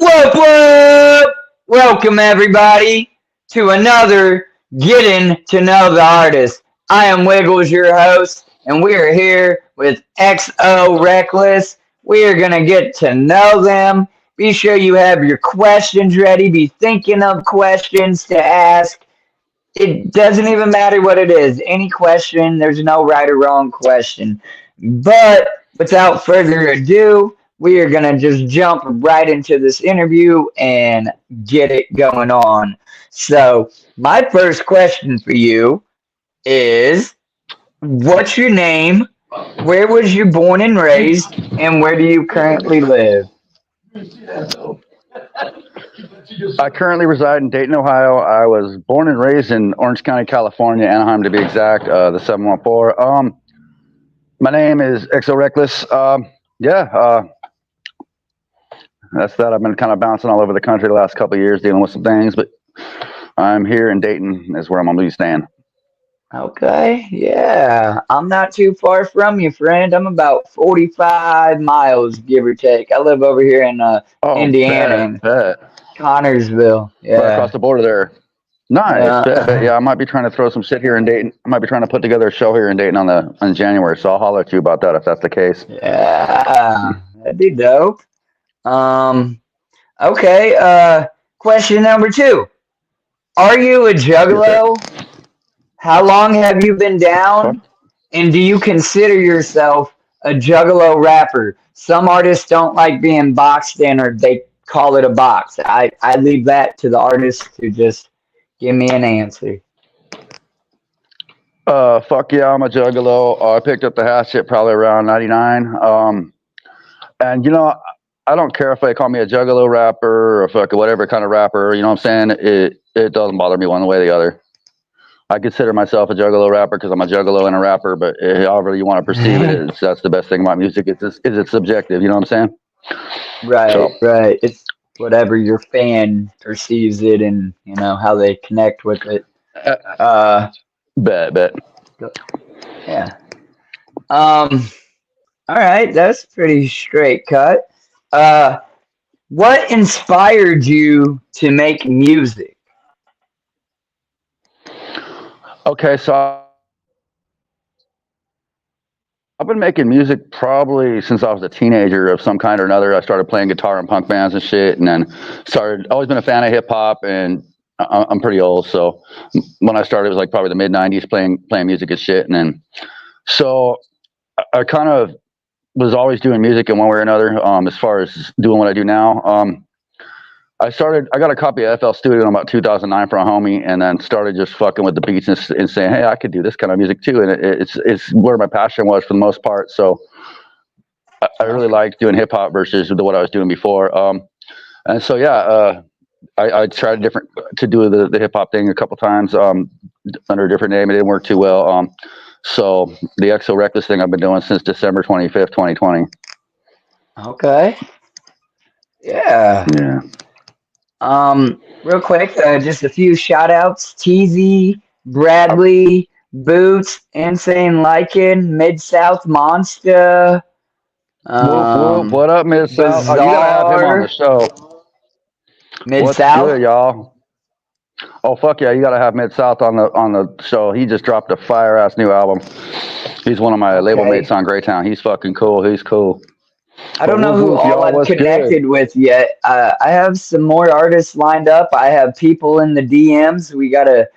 What? Welcome, everybody, to another Getting to Know the Artist. I am Wiggles, your host, and we are here with XO Reckless. We are going to get to know them. Be sure you have your questions ready. Be thinking of questions to ask. It doesn't even matter what it is. Any question, there's no right or wrong question. But without further ado, we are going to just jump right into this interview and get it going on. So, my first question for you is what's your name? Where was you born and raised? And where do you currently live? I currently reside in Dayton, Ohio. I was born and raised in Orange County, California, Anaheim to be exact, the 714. My name is XO Reckless. That's that. I've been kind of bouncing all over the country the last couple of years dealing with some things, but I'm here in Dayton is where I'm going to be staying. Okay, yeah. I'm not too far from you, friend. I'm about 45 miles, give or take. I live over here in Oh, Indiana, in bet. Connorsville. Right across Yeah. the border there. Nice. Bet. Uh, Yeah, I might be trying to throw some shit here in Dayton. I might be trying to put together a show here in Dayton on January, so I'll holler at you about that if that's the case. yeah, that'd be dope. Um, okay, question number two. Are you a Yes, sir. juggalo? How long have you been Fuck. down? And do you consider yourself a juggalo rapper? Some artists don't like being boxed in or they call it a box. I leave that to the artist to just give me an answer. Fuck yeah, I'm a juggalo. I picked up the hatchet probably around 99. And I don't care if they call me a juggalo rapper or fucking whatever kind of rapper. You know what I'm saying? It doesn't bother me one way or the other. I consider myself a juggalo rapper because I'm a juggalo and a rapper. But however you want to perceive it, that's the best thing about music. It's subjective. You know what I'm saying? So, Right, right. It's whatever your fan perceives it and how they connect with it. uh, Uh, bet. yeah. Um. All right, that's pretty straight cut. Uh, what inspired you to make music? Okay, so I've been making music probably since I was a teenager of some kind or another. I started playing guitar in punk bands and shit, and then always been a fan of hip hop, and I'm pretty old, so when I started, it was like probably the mid '90s playing music and shit, and then so I kind of was always doing music in one way or another. As far as doing what I do now, I got a copy of FL Studio in about 2009 from a homie, and then started just fucking with the beats and saying, "Hey, I could do this kind of music too." And it's where my passion was for the most part. So I really liked doing hip hop versus what I was doing before. And so yeah, I tried to do the hip hop thing a couple times under a different name. It didn't work too well. So the XO Reckless thing I've been doing since December 25th, 2020. Okay. Yeah. Yeah. Real quick, just a few shout outs. TZ, Bradley, Boots, Insane Lycan, Mid South Monster, Whoop whoop. um, What up, Miss South? Oh, you gotta have him on the Bizarre, show. Mid What's South. good, y'all? Oh fuck yeah, you gotta have Mid South on the show. He just dropped a fire ass new album. He's one of my label mates Okay. on Greytown. He's fucking cool. He's cool. I But don't know whoop who whoop, all y'all. I've What's good? connected with yet. I have some more artists lined up. I have people in the DMs. We gotta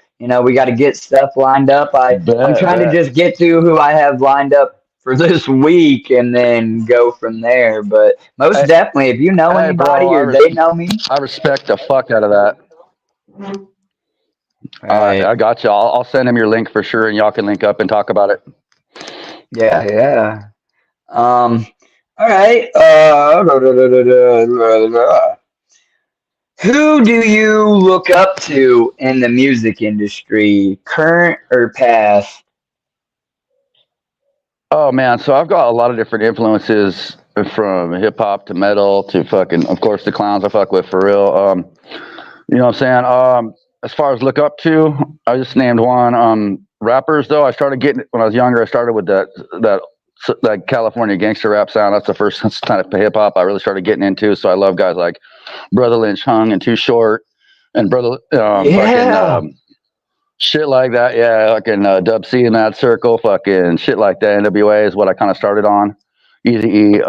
get stuff lined up. I'm Bet trying to bet. just get to who I have lined up for this week and then go from there. But most Hey, definitely, if you know hey, bro. anybody or they know me, I respect the fuck out of that. All right, right? I got you. I'll send him your link for sure, and y'all can link up and talk about it. Yeah, yeah. Um. All right. Who do you look up to in the music industry, current or past? Oh man, so I've got a lot of different influences from hip hop to metal to fucking, of course, the clowns I fuck with for real. You know what I'm saying? As far as look up to, I just named one. Rappers though, I started getting when I was younger. I started with that like California gangster rap sound. That's the first kind of hip hop I really started getting into. So I love guys like Brother Lynch Hung and Too Short and Brother fucking Yeah. shit like that. Yeah, fucking Dub C in that circle, fucking shit like that. NWA is what I kind of started on. Easy E.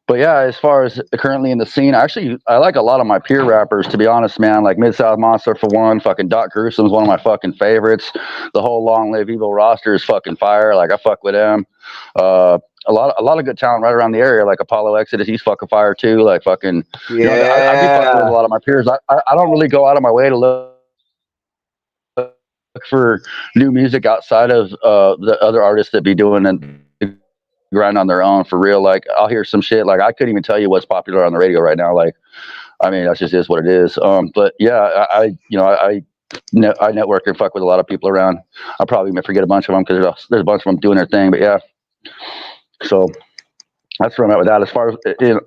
But yeah, as far as currently in the scene, actually, I like a lot of my peer rappers, to be honest, man. Like Mid South Monster for one, fucking Doc Gruesom's one of my fucking favorites. The whole Long Live Evil roster is fucking fire. Like I fuck with them. A lot of good talent right around the area, like Apollo Exodus, he's fucking fire too. Like fucking, I be fucking with a Yeah. lot of my peers. I don't really go out of my way to look for new music outside of the other artists that be doing and grind on their own for real. Like I'll hear some shit like I couldn't even tell you what's popular on the radio right now. Like I mean that's just is what it is. But yeah, I network and fuck with a lot of people around. I probably may forget a bunch of them because there's a bunch of them doing their thing. But yeah, so that's where I'm at with that. As far as and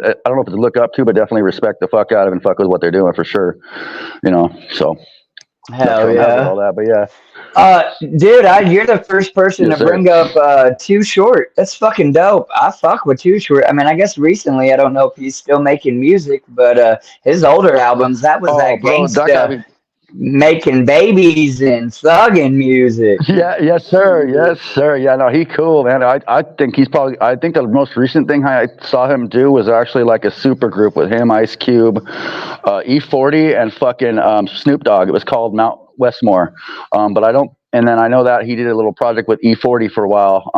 I don't know if it's a look up to, but definitely respect the fuck out of and fuck with what they're doing for sure. So that's Hell where I'm at with yeah. all that. But yeah, Dude, you're the first person yes to sir. bring up Too Short. That's fucking dope. I fuck with Too Short. I mean, I guess recently, I don't know if he's still making music, but his older albums, that was Oh, that bro, that guy. I gangsta mean, making babies and thugging music. yeah, yes, sir. Yeah, no, he cool, man. I think he's probably. I think the most recent thing I saw him do was actually like a super group with him, Ice Cube, E40, and fucking Snoop Dogg. It was called Mount Westmore. But I don't. And then I know that he did a little project with E40 for a while.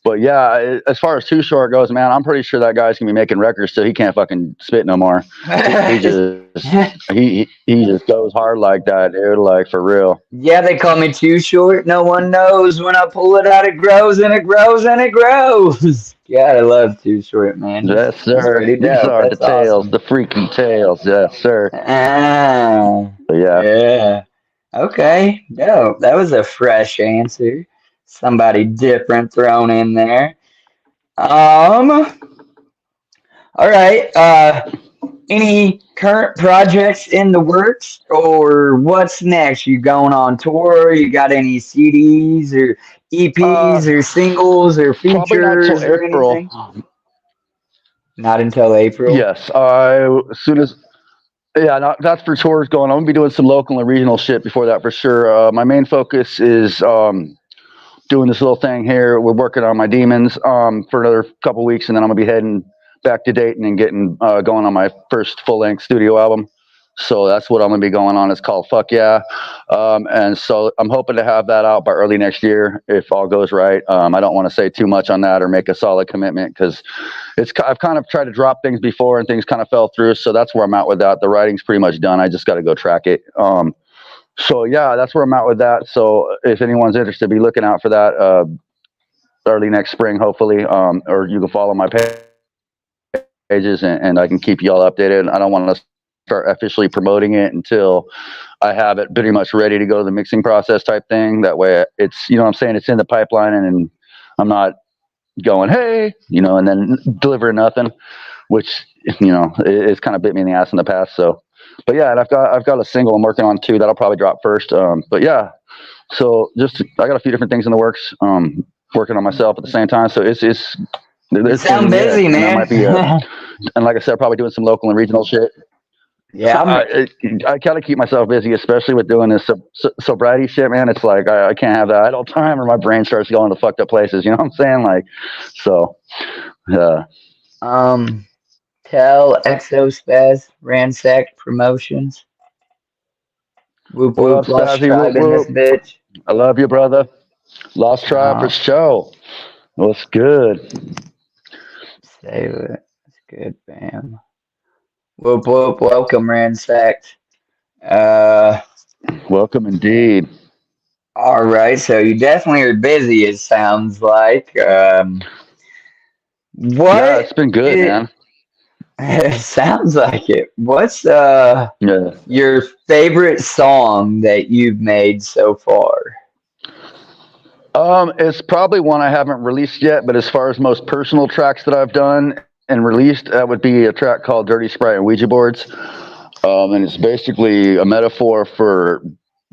But yeah, as far as Too Short goes, man, I'm pretty sure that guy's gonna be making records till he can't fucking spit no more. He just he just goes hard like that, dude. Like for real. Yeah, they call me Too Short. No one knows when I pull it out, it grows and it grows and it grows. God, I love Too Short, man. Yes, He's sir. pretty These dope. are the That's tales, awesome. the freaky tales. Yes, sir. Ah, But yeah. yeah. Okay, dope. That was a fresh answer. Somebody different thrown in there. Um, all right. Any current projects in the works or what's next? You going on tour? You got any CDs or Uh, EPs or singles or Probably not till features or April. anything? Not until April. Yes. As soon as yeah, no, that's for tours going. I'm gonna be doing some local and regional shit before that for sure. My main focus is doing this little thing here. We're working on my demons for another couple weeks, and then I'm gonna be heading back to Dayton and getting going on my first full length studio album. So that's what I'm gonna be going on. It's called Fuck Yeah, and so I'm hoping to have that out by early next year if all goes right. I don't want to say too much on that or make a solid commitment because I've kind of tried to drop things before and things kind of fell through. So that's where I'm at with that. The writing's pretty much done. I just got to go track it. So yeah, that's where I'm at with that. So if anyone's interested, be looking out for that early next spring, hopefully. Or you can follow my pages and I can keep you all updated. I don't want to start officially promoting it until I have it pretty much ready to go to the mixing process type thing. That way it's, what I'm saying, it's in the pipeline and I'm not going, hey, and then delivering nothing, which, it's kind of bit me in the ass in the past. So, but yeah, and I've got a single I'm working on too that'll probably drop first. But yeah, so I got a few different things in the works, working on myself at the same time. So it's You sound yeah, busy, and I man. might be, and like I said, probably doing some local and regional shit. Yeah, I kind of keep myself busy, especially with doing this sobriety shit, man. It's like I can't have that idle time, or my brain starts going to fucked up places. You know what I'm saying? Like, so, um, tell Exospaz Ransacked Promotions. Whoop what up, whoop, lost Spazzy? Whoop tribe in this whoop. bitch. I love you, brother. Lost Tribe for Uh, show. What's good? Save it. That's good, fam. Whoop whoop, welcome, Ransacked. Uh, Welcome indeed. all right, so you definitely are busy, it sounds like. Yeah, What it's been good, it, man. it sounds like it. What's Yeah. your favorite song that you've made so far? It's probably one I haven't released yet, but as far as most personal tracks that I've done and released, that would be a track called Dirty Sprite and Ouija Boards. And it's basically a metaphor for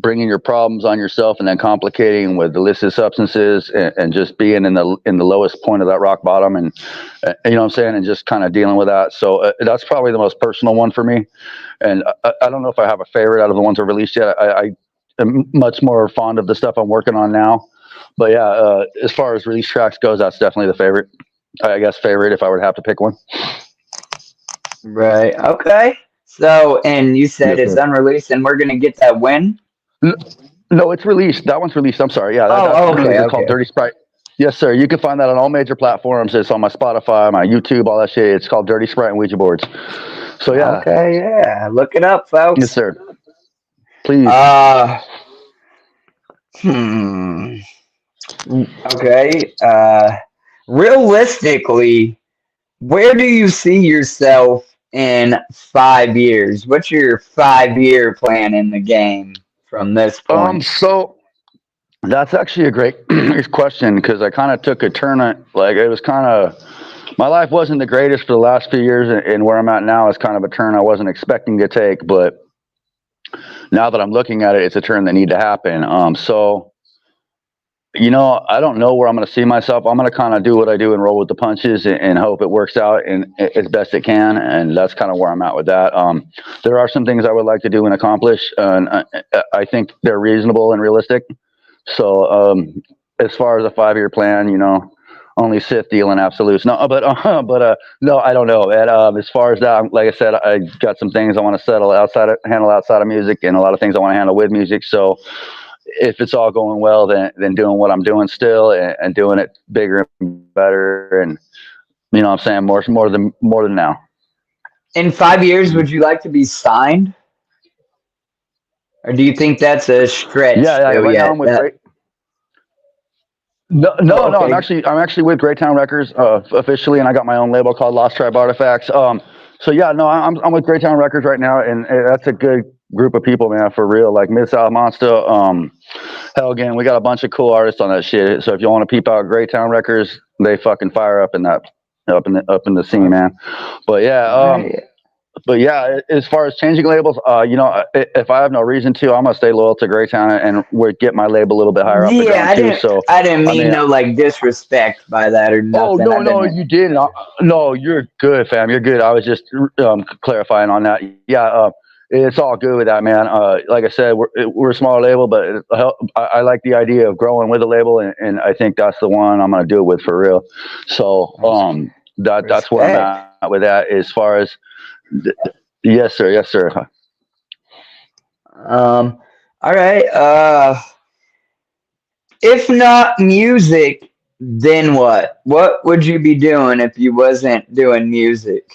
bringing your problems on yourself and then complicating with illicit substances and just being in the lowest point of that rock bottom and you know what I'm saying, and just kind of dealing with that. So that's probably the most personal one for me. And I don't know if I have a favorite out of the ones I've released yet. I am much more fond of the stuff I'm working on now. But yeah, as far as release tracks goes, that's definitely the favorite. I guess favorite if I were to have to pick one. Right. Okay. So, and you said Yes, it's sir. unreleased, and we're gonna get that when? N- No, it's released. That one's released. I'm sorry. Yeah, that's Oh, released. okay, It's called okay. Dirty Sprite. Yes, sir. You can find that on all major platforms. It's on my Spotify, my YouTube, all that shit. It's called Dirty Sprite and Ouija boards. So yeah, Okay, yeah. Look it up, yes, folks. sir. Please. Uh, hmm. Okay. Realistically, where do you see yourself in 5 years? What's your 5 year plan in the game from this point? So that's actually a great question because I kind of took a turn. Like it was kind of my life wasn't the greatest for the last few years, and where I'm at now is kind of a turn I wasn't expecting to take. But now that I'm looking at it, it's a turn that need to happen. So I don't know where I'm going to see myself. I'm going to kind of do what I do and roll with the punches and hope it works out and as best it can. And that's kind of where I'm at with that. There are some things I would like to do and accomplish, and I think they're reasonable and realistic. So as far as a 5 year plan, only Sith dealing absolutes. No, but no, I don't know. And as far as that, like I said, I got some things I want to handle outside of music, and a lot of things I want to handle with music. So if it's all going well, then doing what I'm doing still and doing it bigger and better, and what I'm saying, more than now. In 5 years, would you like to be signed? Or do you think that's a stretch Yeah. still Right now I'm yet? with Great. No, no, Oh, no. I'm okay. actually with Greytown Records officially, and I got my own label called Lost Tribe Artifacts. So yeah, no, I'm with Greytown Records right now, and that's a good group of people, man, for real. Like Mid South Monster, Helgen, we got a bunch of cool artists on that shit. So if you want to peep out Greytown Records, they fucking fire up in that up in the scene, man. But yeah, All right. as far as changing labels, if I have no reason to, I'm gonna stay loyal to Greytown and we get my label a little bit higher off the Yeah, ground I too. didn't. So, I didn't I mean mean, no like disrespect by that or oh nothing. no, I no, didn't. you didn't. No, you're good, fam. You're good. I was just clarifying on that. Yeah, it's all good with that, man. Like I said, we're a small label, but I like the idea of growing with a label, and I think that's the one I'm gonna do it with for real. So, that's where I'm Respect. at with that. As far as yes, sir, yes, sir. All right. If not music, then what? What would you be doing if you wasn't doing music?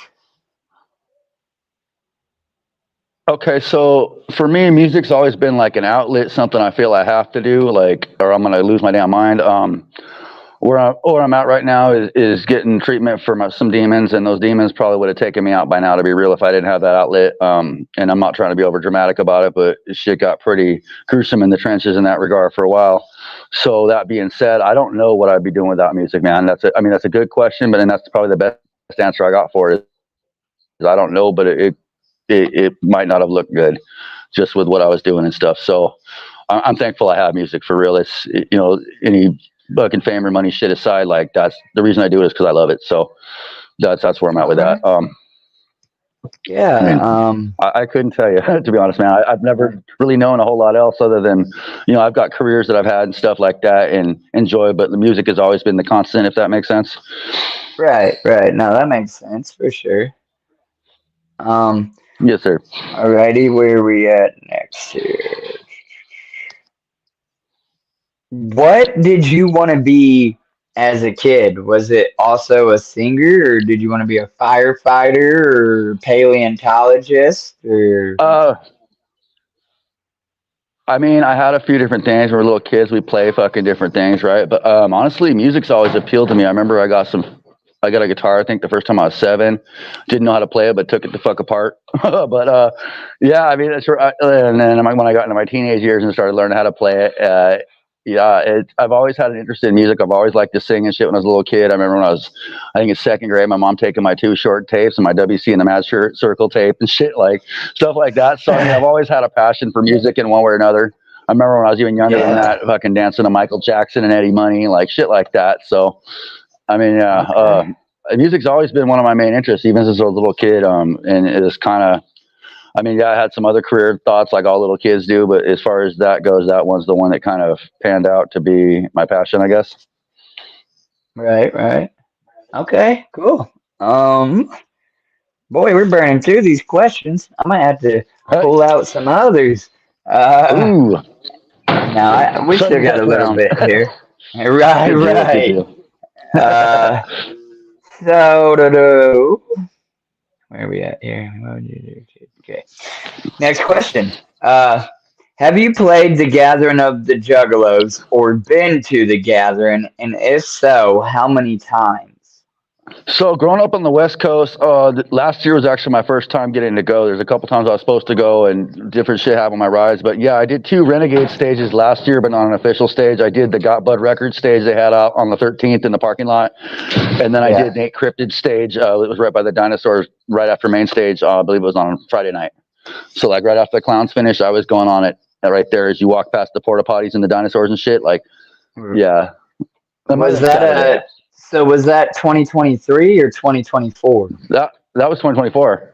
Okay, so for me, music's always been like an outlet, something I feel I have to do, like, or I'm gonna lose my damn mind. Where I'm at right now is getting treatment for some demons, and those demons probably would have taken me out by now, to be real, if I didn't have that outlet. And I'm not trying to be over dramatic about it, but shit got pretty gruesome in the trenches in that regard for a while. So that being said, I don't know what I'd be doing without music, man. That's a good question, but then that's probably the best answer I got for it. Is I don't know, but it might not have looked good just with what I was doing and stuff. So I'm thankful I have music for real. It's, any fucking fame or money shit aside, like that's the reason I do it is because I love it. So that's where I'm at All with that. right. Yeah. I mean, I couldn't tell you to be honest, man. I've never really known a whole lot else other than, I've got careers that I've had and stuff like that and enjoy, but the music has always been the constant, if that makes sense. Right. Right. No, that makes sense for sure. Um. Yes, sir. Alrighty, where are we at next here? What did you want to be as a kid? Was it also a singer, or did you want to be a firefighter or paleontologist? Or Uh, I mean, I had a few different things. When we were little kids, we play fucking different things, right? But honestly, music's always appealed to me. I remember I got a guitar, I think the first time I was 7. Didn't know how to play it, but took it the fuck apart. But yeah, I mean, that's right. And then when I got into my teenage years and started learning how to play it, yeah, I've always had an interest in music. I've always liked to sing and shit when I was a little kid. I remember when I think in second grade, my mom taking my 2 short tapes and my WC and the Mad Shirt Circle tape and shit, like stuff like that. So I mean, I've always had a passion for music in one way or another. I remember when I was even younger than that, fucking dancing to Michael Jackson and Eddie Money, like shit like that. So, I mean, music's always been one of my main interests, even since I was a little kid. And it's kind of, I mean, yeah, I had some other career thoughts like all little kids do, but as far as that goes, that one's the one that kind of panned out to be my passion, I guess. Right. Okay, cool. Boy, we're burning through these questions. I might have to pull out some others. Ooh. No, we still got a little bit here. Right. So, where are we at here? Okay. Next question. Have you played the Gathering of the Juggalos or been to the Gathering? And if so, how many times? So growing up on the West Coast, last year was actually my first time getting to go. There's a couple times I was supposed to go and different shit happened on my rides. But yeah, I did 2 Renegade stages last year, but not an official stage. I did the Got Bud Records stage they had out on the 13th in the parking lot. And then I did Nate Cryptid stage. It was right by the dinosaurs, right after main stage. I believe it was on Friday night. So like right after the clowns finished, I was going on it right there as you walk past the porta potties and the dinosaurs and shit. Like, yeah. Was that 2023 or 2024? That was 2024.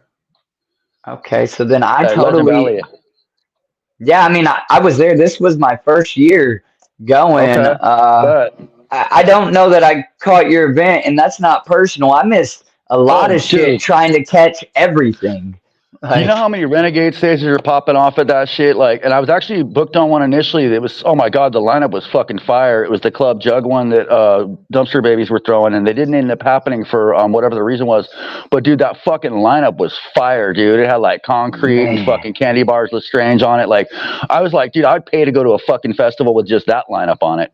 Okay, so then I totally. Yeah, I mean, I was there. This was my first year going. Okay. I don't know that I caught your event, and that's not personal. I missed a lot of shit trying to catch everything. Like, you know how many Renegade stages are popping off at that shit? Like, and I was actually booked on one initially. It was, oh my God, the lineup was fucking fire. It was the Club Jug one that Dumpster Babies were throwing, and they didn't end up happening for whatever the reason was. But dude, that fucking lineup was fire, dude. It had like Concrete and fucking Candy Bars Lestrange on it. Like, I was like, dude, I'd pay to go to a fucking festival with just that lineup on it.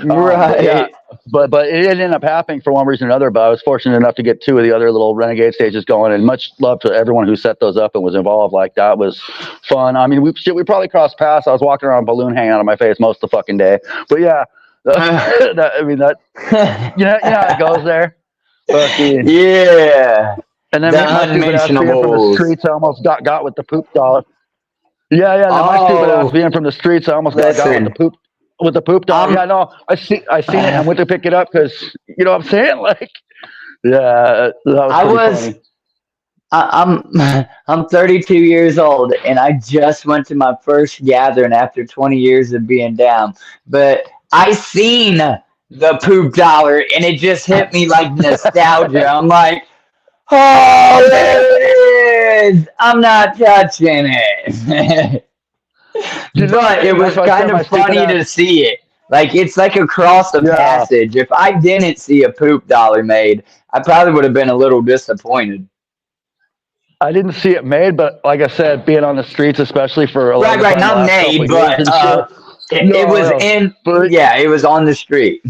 Right. But it didn't end up happening for one reason or another. But I was fortunate enough to get 2 of the other little Renegade stages going, and much love to everyone who set those up and was involved. Like, that was fun. I mean, we probably crossed paths. I was walking around, balloon hanging out of my face most of the fucking day. But yeah, you know how it goes there. Yeah. And then my stupid ass being from the streets, I almost got with the poop dollar. Yeah. Then my stupid ass being from the streets, I almost got with the poop. With the poop dog, yeah, no, I seen it. I went to pick it up because you know what I'm saying. Like, yeah, that was funny. I'm 32 years old, and I just went to my first gathering after 20 years of being down. But I seen the poop dollar, and it just hit me like nostalgia. I'm like, oh, there it is. I'm not touching it. But it was kind of funny to see it. Like, it's like across the passage. If I didn't see a poop dollar made, I probably would have been a little disappointed. I didn't see it made, but like I said, being on the streets, especially for a right, not made, but it was on the street.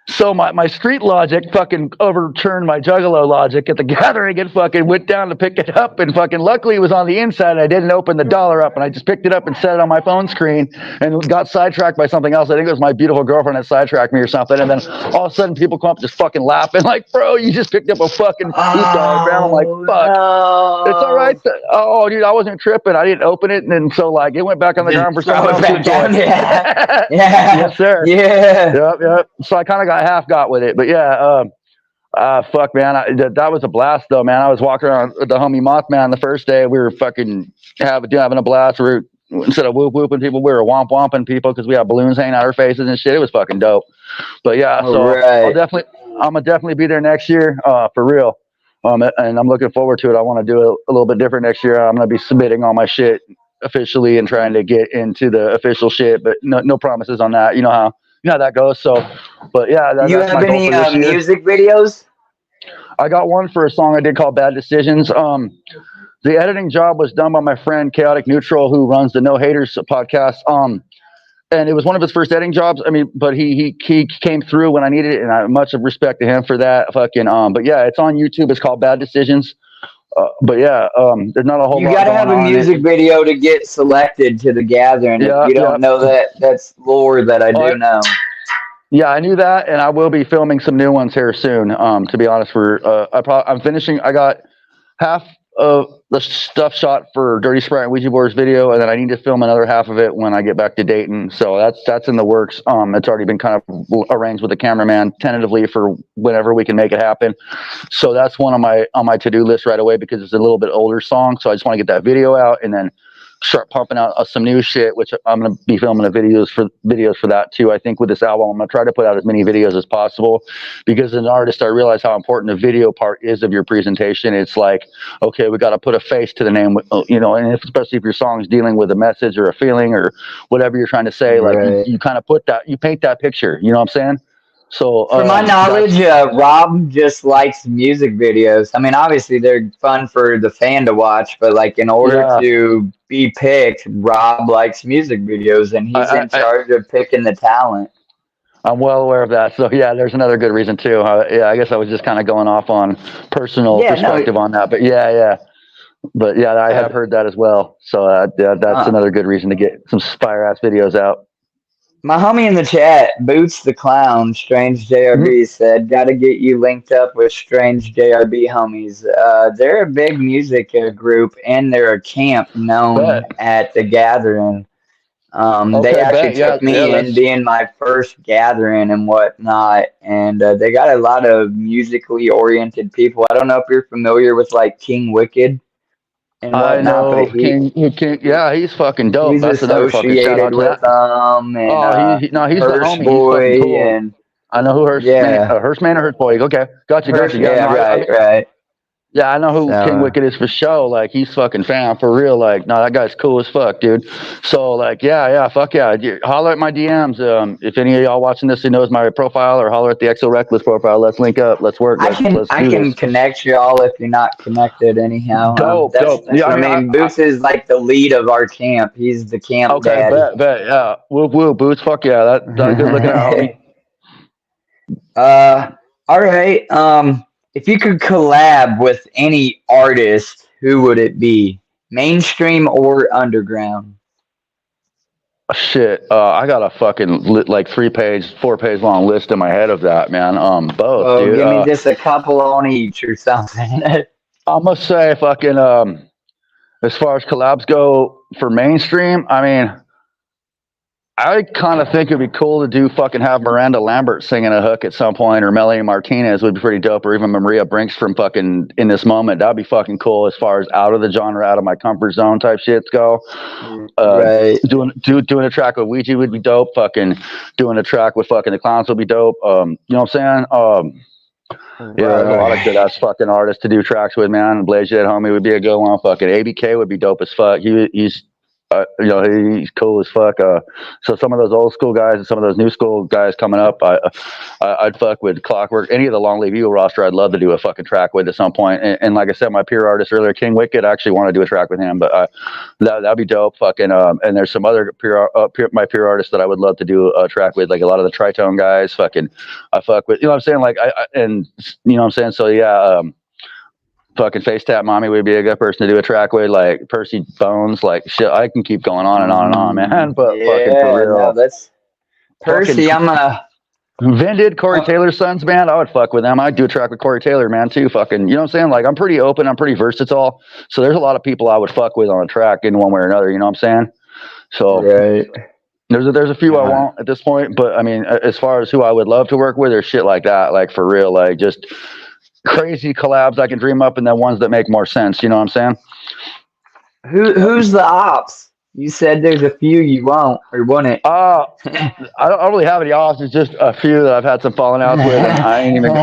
So my street logic fucking overturned my juggalo logic at the gathering and fucking went down to pick it up, and fucking luckily it was on the inside and I didn't open the dollar up, and I just picked it up and set it on my phone screen and got sidetracked by something else. I think it was my beautiful girlfriend that sidetracked me or something, and then all of a sudden people come up just fucking laughing like, bro, you just picked up a fucking dollar, man. I'm like, fuck. No. It's all right. Oh, dude, I wasn't tripping. I didn't open it, and then so like it went back on the ground for someone else. Yeah. Yes, sir. Yeah. Yep. So I kind of got with it, but yeah, fuck, man, that was a blast though, man. I was walking around with the homie Mothman the first day. We were fucking having a blast. We were, instead of whooping people, we were whomping people because we had balloons hanging out our faces and shit. It was fucking dope. But yeah, so I'm gonna definitely be there next year, for real. And I'm looking forward to it. I want to do it a little bit different next year. I'm gonna be submitting all my shit officially and trying to get into the official shit, but no promises on that. You know how that goes. So, but yeah, you have any music videos? I got one for a song I did called Bad Decisions. The editing job was done by my friend Chaotic Neutral, who runs the No Haters podcast. And it was one of his first editing jobs. I mean, but he came through when I needed it, and I much respect to him for that. Fucking but yeah, it's on YouTube. It's called Bad Decisions. But yeah, there's not a whole lot. You got to have a music video to get selected to the gathering. If you don't know that, that's lore that I do know. Yeah, I knew that, and I will be filming some new ones here soon. To be honest, I'm finishing. I got half the stuff shot for Dirty Sprite and Ouija Board's video, and then I need to film another half of it when I get back to Dayton. So that's in the works. It's already been kind of arranged with the cameraman tentatively for whenever we can make it happen. So that's one on my to-do list right away because it's a little bit older song. So I just want to get that video out and then start pumping out some new shit, which I'm going to be filming videos for that too. I think with this album, I'm going to try to put out as many videos as possible because as an artist, I realize how important the video part is of your presentation. It's like, okay, we got to put a face to the name, and especially if your song is dealing with a message or a feeling or whatever you're trying to say, like you kind of you paint that picture, you know what I'm saying? So, from my knowledge, Rob just likes music videos. I mean, obviously they're fun for the fan to watch, but like in order to be picked, Rob likes music videos, and he's in charge of picking the talent. I'm well aware of that. So yeah, there's another good reason too. I guess I was just kind of going off on personal perspective on that, but I have heard that as well. So that's another good reason to get some fire ass videos out. My homie in the chat, Boots the Clown, Strange JRB, said, got to get you linked up with Strange JRB homies. They're a big music group, and they're a camp known at the gathering. They actually took me in being my first gathering and whatnot, and they got a lot of musically oriented people. I don't know if you're familiar with, like, King Wicked. And I know King. Yeah, he's fucking dope. He's That's another fucking shout out to with them. And, he's the homie. Boy, he's fucking cool. And I know who Hirschman or Hirsch Boy. Okay, gotcha. Right. Yeah, I know who King Wicked is for show. Like, he's fucking fan for real. Like, no, that guy's cool as fuck, dude. So, like, fuck yeah. Holler at my DMs. If any of y'all watching this who knows my profile, or holler at the XO Reckless profile. Let's link up. Let's work. I can connect y'all if you're not connected anyhow. Dope. Yeah, I mean, Boots is like the lead of our camp. He's the camp daddy. Okay, bet. Yeah. Whoop, Boots. Fuck yeah. That's good looking out. All right. If you could collab with any artist, who would it be? Mainstream or underground? Shit, I got a fucking 4-page long list in my head of that, man. Both, dude. Give me just a couple on each or something. I must say, fucking, as far as collabs go for mainstream, I mean, I kind of think it'd be cool to have Miranda Lambert singing a hook at some point, or Melanie Martinez would be pretty dope, or even Maria Brinks from fucking In This Moment. That'd be fucking cool as far as out of the genre, out of my comfort zone type shits go. Right. Doing a track with Ouija would be dope. Fucking doing a track with fucking the Clowns would be dope. You know what I'm saying? There's a lot of good ass fucking artists to do tracks with, man. Blaze Jet Homie would be a good one. Fucking ABK would be dope as fuck. He's he's cool as fuck. So some of those old school guys and some of those new school guys coming up, I'd fuck with Clockwork. Any of the Long Live Evil roster, I'd love to do a fucking track with at some point. And like I said, my peer artist earlier, King Wicked, I actually want to do a track with him, but that'd be dope. Fucking and there's some other my peer artists that I would love to do a track with, like a lot of the Tritone guys. Fucking, I fuck with, you know what I'm saying? Like and you know what I'm saying? So yeah. Fucking Face Tap Mommy would be a good person to do a track with, like Percy Bones, like shit. I can keep going on and on and on, man. But fucking for real, that's Percy. Vin did Corey Taylor's Sons band. I would fuck with them. I'd do a track with Corey Taylor, man, too. Fucking, you know what I'm saying? Like, I'm pretty open. I'm pretty versatile. So there's a lot of people I would fuck with on a track in one way or another. You know what I'm saying? So there's a few I won't at this point, but I mean, as far as who I would love to work with or shit like that, like for real, like just crazy collabs I can dream up, and then ones that make more sense. You know what I'm saying? Who's the ops? You said there's a few you won't or wouldn't. I don't really have any ops. It's just a few that I've had some falling outs with. And I ain't even.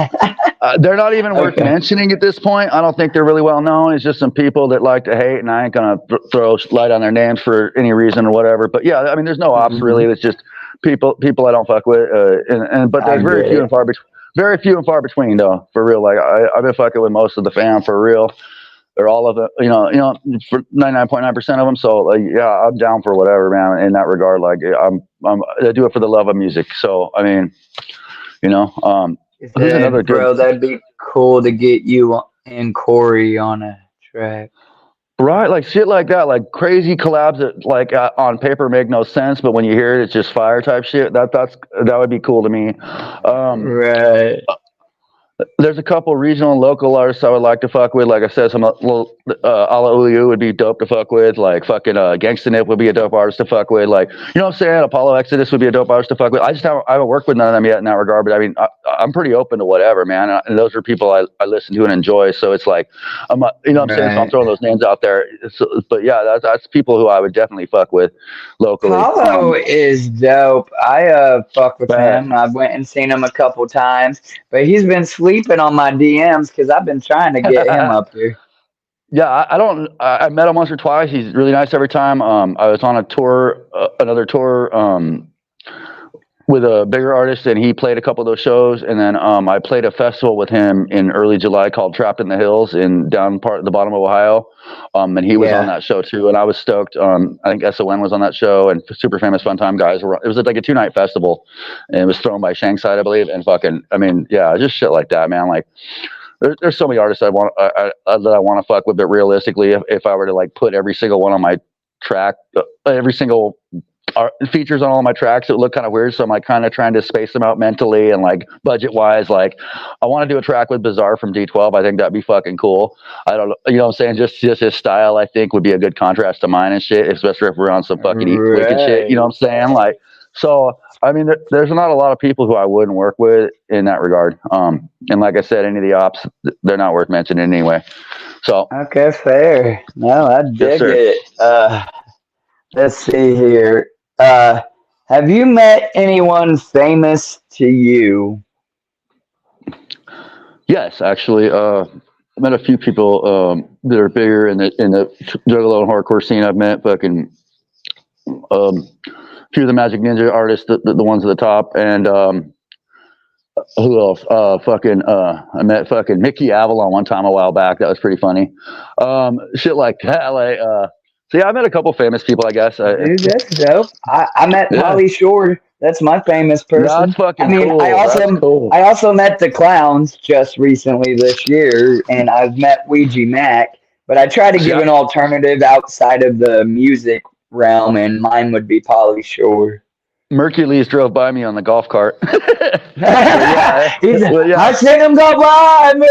They're not even worth mentioning at this point. I don't think they're really well known. It's just some people that like to hate, and I ain't gonna throw light on their names for any reason or whatever. But yeah, I mean, there's no ops really. It's just people I don't fuck with. But there's very few and far between. Very few and far between, though, for real. Like I've been fucking with most of the fam for real, or all of it. You know, for 99.9% of them. So, like, yeah, I'm down for whatever, man. In that regard, like, I do it for the love of music. So, I mean, who's another bro? That'd be cool to get you and Corey on a track. Right, like shit like that, like crazy collabs that like on paper make no sense, but when you hear it, it's just fire type shit. That would be cool to me. Right. There's a couple regional and local artists I would like to fuck with. Like I said, some Ala Ulu would be dope to fuck with. Like fucking Gangsta Nip would be a dope artist to fuck with. Like, you know what I'm saying? Apollo Exodus would be a dope artist to fuck with. I haven't worked with none of them yet in that regard, but I mean, I'm pretty open to whatever, man. And those are people I listen to and enjoy. So it's like, you know what I'm saying? So I'm throwing those names out there. But yeah, that's people who I would definitely fuck with locally. Paulo is dope. I fuck with him. I went and seen him a couple times, but he's been sleeping on my DMs because I've been trying to get him up here. Yeah, I don't. I met him once or twice. He's really nice every time. I was on a tour, another tour, with a bigger artist, and he played a couple of those shows. And then I played a festival with him in early July called Trapped in the Hills in down part the bottom of Ohio. And he was on that show too, and I was stoked. I think SON was on that show, and Super Famous Fun Time guys. It was like a 2-night festival, and it was thrown by Shankside, I believe. And fucking, I mean, yeah, just shit like that, man. Like, there's so many artists that I want to fuck with, but realistically, if I were to like put every single one on my track, every single features on all my tracks, it would look kind of weird. So I'm like kind of trying to space them out mentally and like budget wise. Like, I want to do a track with Bizarre from D12. I think that'd be fucking cool. I don't know, you know what I'm saying? Just his style, I think, would be a good contrast to mine and shit, especially if we're on some fucking wicked shit. You know what I'm saying? Like, so I mean, there's not a lot of people who I wouldn't work with in that regard. And like I said, any of the ops, they're not worth mentioning anyway. So okay, fair. No, I dig it. Let's see here. Have you met anyone famous to you? Yes, actually. I met a few people that are bigger in the juggalo and hardcore scene. I've met fucking a few of the Magic Ninja artists, the ones at the top, and who else? I met fucking Mickey Avalon one time a while back. That was pretty funny. Shit like that. Like, so yeah, I met a couple famous people, I guess. Dude, that's dope. I met Pauly Shore. That's my famous person. That's fucking cool. I also met the Clowns just recently this year, and I've met Ouija Mac. But I try to give an alternative outside of the music realm, and mine would be Pauly Shore. Mercules drove by me on the golf cart. I seen him go by me.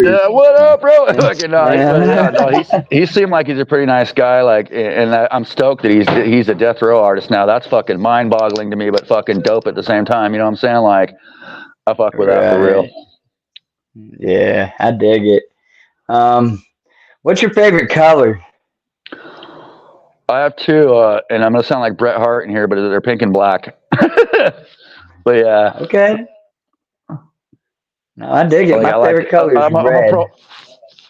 Yeah, what up, bro? Fucking nice. He seemed like he's a pretty nice guy. Like, and I'm stoked that he's a death row artist now. That's fucking mind-boggling to me, but fucking dope at the same time. You know what I'm saying? Like, I fuck with that for real. Yeah, I dig it. What's your favorite color? I have two, and I'm gonna sound like Bret Hart in here, but they're pink and black. But yeah. Okay. No, I dig it. My favorite color is red.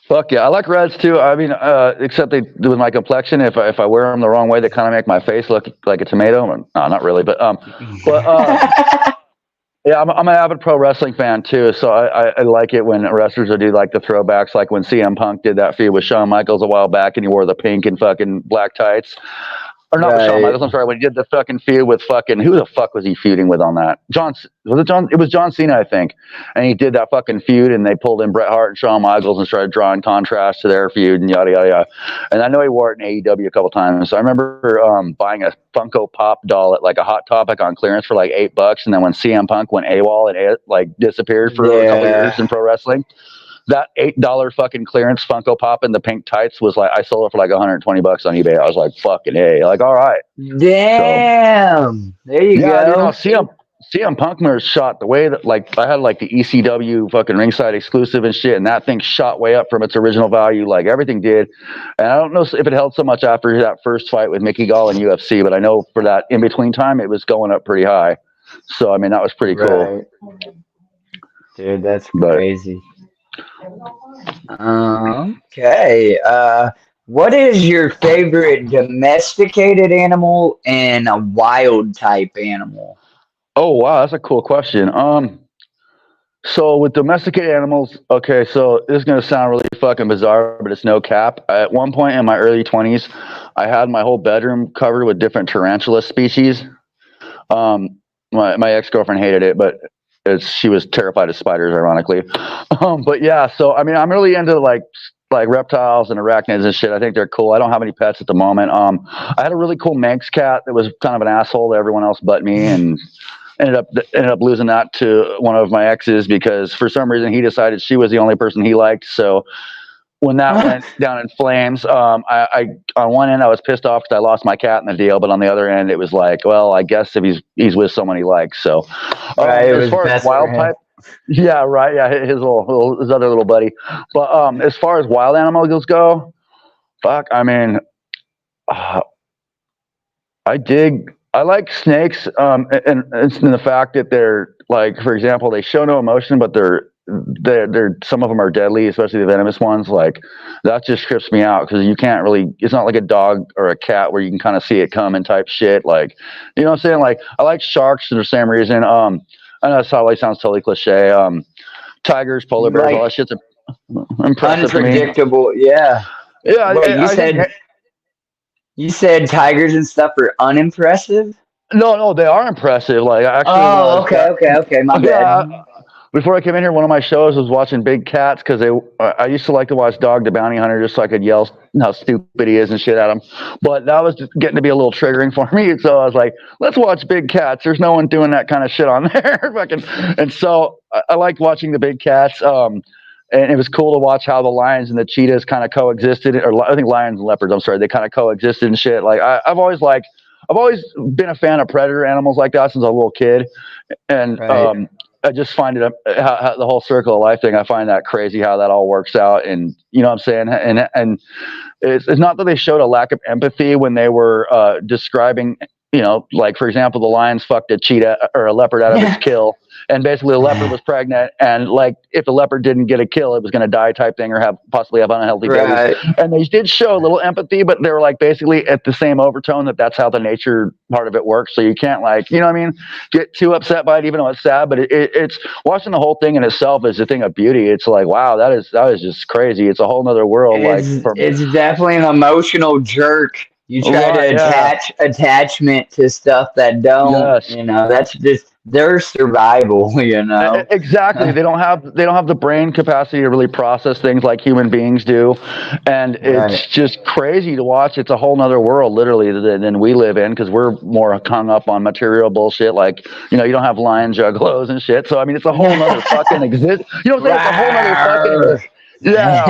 Fuck yeah, I like reds too. I mean, except they do with my complexion. If I wear them the wrong way, they kind of make my face look like a tomato. No, not really, but yeah, I'm an avid pro wrestling fan too, so I like it when wrestlers will do like the throwbacks, like when CM Punk did that feud with Shawn Michaels a while back, and he wore the pink and fucking black tights. Or not with Shawn Michaels, I'm sorry, when he did the fucking feud with fucking, who the fuck was he feuding with on that? It was John Cena, I think. And he did that fucking feud, and they pulled in Bret Hart and Shawn Michaels and started drawing contrast to their feud and yada, yada, yada. And I know he wore it in AEW a couple times. So I remember buying a Funko Pop doll at like a Hot Topic on clearance for like $8. And then when CM Punk went AWOL and it like disappeared for a couple years in pro wrestling, that $8 fucking clearance Funko Pop in the pink tights was like, I sold it for like $120 on eBay. I was like, fucking A. Like, all right. Damn. So, there you go. You know, CM Punk mirror shot the way that, like, I had like the ECW fucking ringside exclusive and shit, and that thing shot way up from its original value. Like, everything did. And I don't know if it held so much after that first fight with Mickey Gall in UFC, but I know for that in between time, it was going up pretty high. So, I mean, that was pretty cool. Dude, that's crazy. Okay. What is your favorite domesticated animal and a wild type animal? Oh wow, that's a cool question. So with domesticated animals, okay, so this is gonna sound really fucking bizarre, but it's no cap. At one point in my early 20s, I had my whole bedroom covered with different tarantula species. My ex-girlfriend hated it, but she was terrified of spiders, ironically. But yeah, so I mean, I'm really into like reptiles and arachnids and shit. I think they're cool. I don't have any pets at the moment. I had a really cool Manx cat that was kind of an asshole to everyone else but me, and ended up losing that to one of my exes because for some reason he decided she was the only person he liked. So when that went down in flames. I on one end I was pissed off because I lost my cat in the deal, but on the other end it was like, well, I guess if he's with someone he likes. So Right, it as was far as best for wild him. type, yeah, right, yeah, his other little buddy. But as far as wild animals go, fuck, I mean, I like snakes, and it's in the fact that they're like, for example, they show no emotion, but they're some of them are deadly, especially the venomous ones. Like that just trips me out because you can't really. It's not like a dog or a cat where you can kind of see it coming type shit. Like, you know what I'm saying? Like I like sharks for the same reason. I know that probably sounds totally cliche. Tigers, polar You bears, all like that shit's impressive to me. unpredictable, yeah. Yeah, Wait, I think. you said tigers and stuff are unimpressive? No, they are impressive. Like actually, when I Oh, was okay, my yeah, bad. before I came in here, one of my shows was watching big cats because I used to like to watch Dog the Bounty Hunter just so I could yell how stupid he is and shit at him. But that was just getting to be a little triggering for me. So I was like, let's watch big cats. There's no one doing that kind of shit on there. And so I liked watching the big cats. And it was cool to watch how the lions and the cheetahs kind of coexisted, or I think lions and leopards. I'm sorry, they kind of coexisted and shit. Like I've always been a fan of predator animals like that since I was a little kid, and Right. I just find it how the whole circle of life thing. I find that crazy how that all works out, and you know what I'm saying. And it's not that they showed a lack of empathy when they were describing, you know, like for example, the lions fucked a cheetah or a leopard out of its kill, and basically the leopard was pregnant, and like if the leopard didn't get a kill, it was going to die type thing, or possibly have unhealthy babies. Right. And they did show a little empathy, but they were like basically at the same overtone that's how the nature part of it works. So you can't, like, you know what I mean, get too upset by it, even though it's sad. But it's watching the whole thing in itself is a thing of beauty. It's like, wow, that is just crazy. It's a whole nother world. Like It's definitely an emotional jerk. You try to right, yeah, attach attachment to stuff that don't, yes. that's just their survival, Exactly. They don't have the brain capacity to really process things like human beings do, and Right. it's just crazy to watch. It's a whole nother world, literally, than we live in because we're more hung up on material bullshit. Like, you know, you don't have lion juggalos and shit. So I mean, it's a whole nother fucking exist. You know what I'm saying? It's a whole nother fucking. Yeah,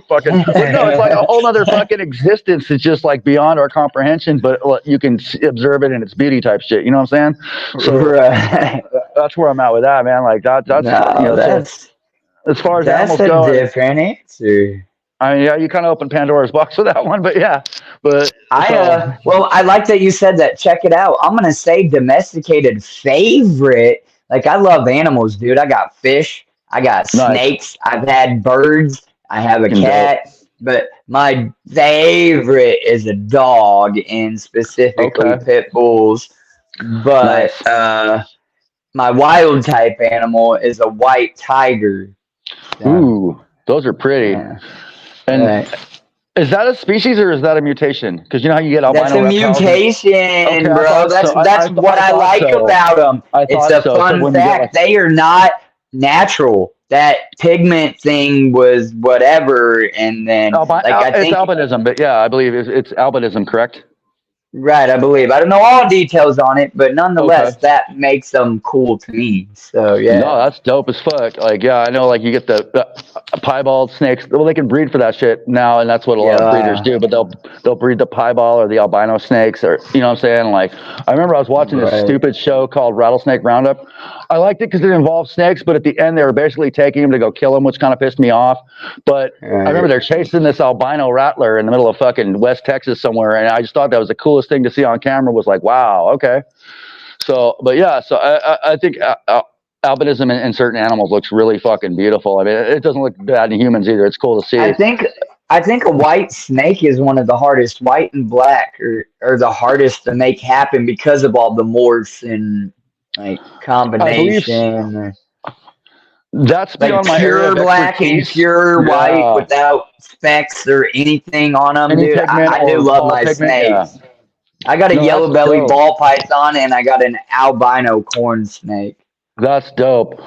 fucking. But no, it's like a whole other fucking existence. It's just like beyond our comprehension, but you can observe it in its beauty type shit. You know what I'm saying? So Right. that's where I'm at with that, man. Like that's you No, know. So as far as that's animals a go, different answer. I mean, yeah, you kind of opened Pandora's box with that one, but yeah, but so Well, I like that you said that. Check it out. I'm gonna say domesticated favorite. Like I love animals, dude. I got fish. I got nice, snakes. I've had birds. I have a fucking dope. cat. But my favorite is a dog, and specifically Okay, pit bulls. But nice. my wild type animal is a white tiger. So, Ooh, those are pretty. yeah. And Right. is that a species or is that a mutation? Because you know how you get That's albino a reptiles and okay, mutation, I bro. thought That's so. that's what I I thought like so. about them. I It's thought a so. So fun when you get like fact. They are not natural. That pigment thing was whatever, and then like I it's think albinism, but yeah, I believe it's albinism, correct? right. I believe I don't know all details on it, but Okay. nonetheless, that makes them cool to me. So No, yeah, that's dope as fuck. Like, yeah, I know. Like, you get the piebald snakes. Well, they can breed for that shit now, and that's what a lot of breeders yeah, do. But they'll breed the piebald or the albino snakes, or you know what I'm saying. Like, I remember I was watching this right. stupid show called Rattlesnake Roundup. I liked it because it involved snakes, but at the end they were basically taking them to go kill them, which kind of pissed me off. But I remember Right. they're chasing this albino rattler in the middle of fucking West Texas somewhere, and I just thought that was the coolest thing to see on camera. Was like, wow, okay. So, but yeah, so I think albinism in certain animals looks really fucking beautiful. I mean, it doesn't look bad in humans either. It's cool to I see. think I think a white snake is one of the hardest. White and black are the hardest to make happen because of all the morphs and like I believe combination. that's Like beyond my area pure of black and expertise. pure white Yeah, without specks or anything on them, any dude. pigment I do or love fall my pigment. Yeah, snakes. I got a no, that's yellow belly dope. ball python and I got an albino corn snake. That's dope.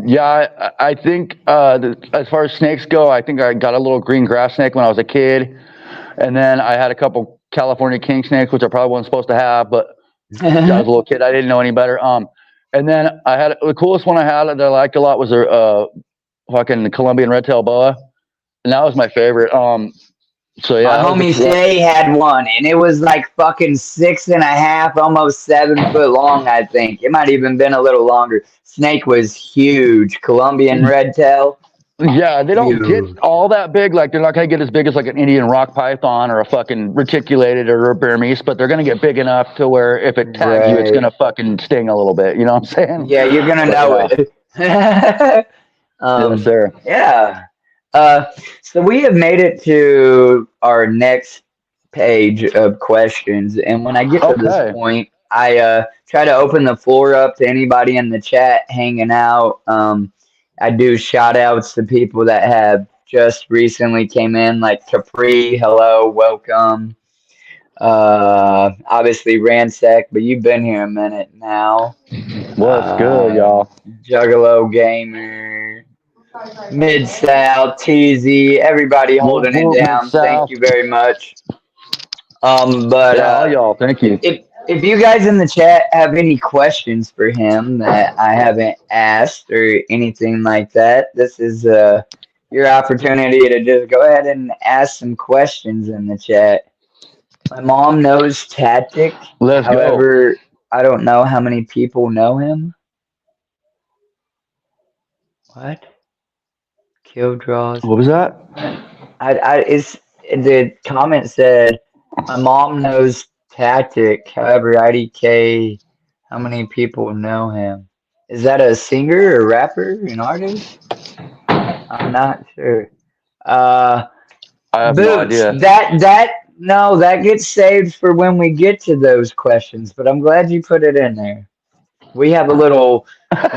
Yeah, I think as far as snakes go, I think I got a little green grass snake when I was a kid, and then I had a couple California king snakes, which I probably wasn't supposed to have, but I was a little kid. I didn't know any better. And then I had the coolest one I had that I liked a lot was a fucking Colombian red tail boa, and that was my favorite. So My yeah, that was homie the Shay had one, and it was like fucking 6.5, almost 7 foot long. I think it might even been a little longer. Snake was huge. Colombian red tail, yeah. They don't get huge. all that big. Like they're not gonna get as big as like an Indian rock python or a fucking reticulated or a Burmese, but they're gonna get big enough to where if it tags you, it's Right. gonna fucking sting a little bit. You know what I'm saying? Yeah, you're gonna But know yeah, it. yes, sir. Yeah. So we have made it to our next page of questions, and when I get to this Okay. point, I try to open the floor up to anybody in the chat hanging out. I do shout outs to people that have just recently came in, like Capri, hello, welcome. Obviously Ransack, but you've been here a minute now. What's good, y'all? Juggalo Gamer. Mid South, TZ, everybody Whoop holding it whoop, Mid down. Thank South. you very much. But Yeah, all y'all. Thank you. if you guys in the chat have any questions for him that I haven't asked or anything like that, this is your opportunity to just go ahead and ask some questions in the chat. My mom knows Tactic. Let's go. However, I don't know how many people know him. What? Kill draws. What was that? It's the comment said, my mom knows Tactic. However, IDK, how many people know him? Is that a singer, a rapper, an artist? I'm not sure. Uh, I have no Boots. idea. No, that gets saved for when we get to those questions. But I'm glad you put it in there. We have a little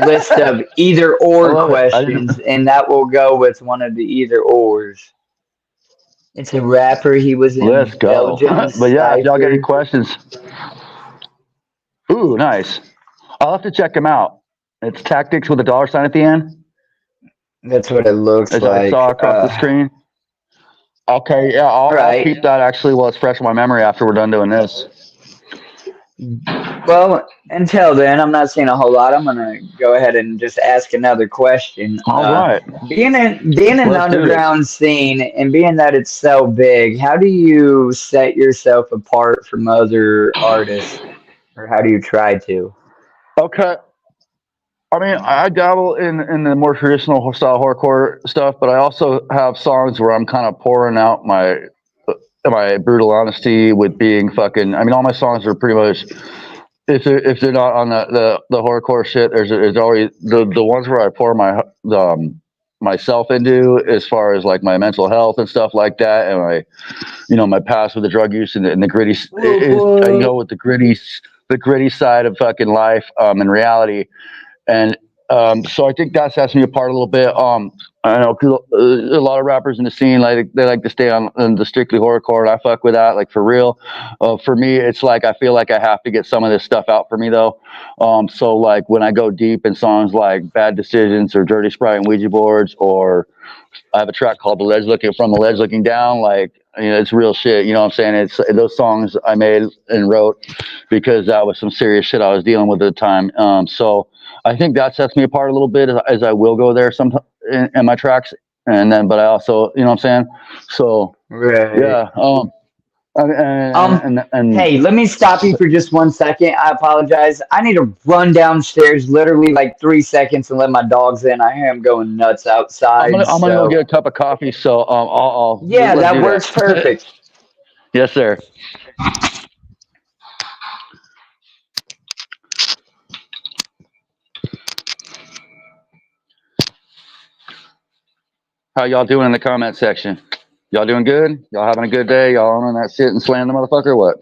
list of either I or love it. I didn't. questions, and that will go with one of the either ors. It's a rapper. He was Let's in go. Belgium But yeah, if y'all got any Cypher. questions, ooh, nice. I'll have to check him out. It's Tactics with a dollar sign at the end, That's what it looks as I saw like. across the screen. Okay, yeah, All I'll right. keep that actually while it's fresh in my memory after we're done doing this. Well, until then, I'm not seeing a whole lot. I'm gonna go ahead and just ask another question. All right, Being in the let's do this. underground scene and being that it's so big, how do you set yourself apart from other artists, or how do you try to? Okay. I mean, I dabble in the more traditional style horrorcore stuff, but I also have songs where I'm kind of pouring out my brutal honesty with being fucking. I mean, all my songs are pretty much if they're not on the horrorcore shit. There's always the ones where I pour myself into as far as like my mental health and stuff like that, and my past with the drug use and the gritty Whoop, is whoop. with the gritty side of fucking life and reality. And so I think that sets me apart a little bit. I know 'cause, a lot of rappers in the scene like they like to stay on the strictly horrorcore, and I fuck with that, like for real. For me, it's like I feel like I have to get some of this stuff out for me though. So like when I go deep in songs like Bad Decisions or Dirty Sprite and Ouija boards, or I have a track called the Ledge Looking Down, like it's real shit. You know what I'm saying? It's those songs I made and wrote because that was some serious shit I was dealing with at the time. So I think that sets me apart a little bit as I will go there some in my tracks, and then but I also what I'm saying. So Right. yeah, and Um, and hey, let me stop you for just 1 second. I apologize. I need to run downstairs literally like 3 seconds and let my dogs in. I hear them going nuts I'm gonna outside. I'm gonna go get So a cup of coffee. So yeah, let's that do works that. perfect. Yes, sir. How y'all doing in the comment section? Y'all doing good? Y'all having a good day? Y'all on that shit and slaying the motherfucker or what?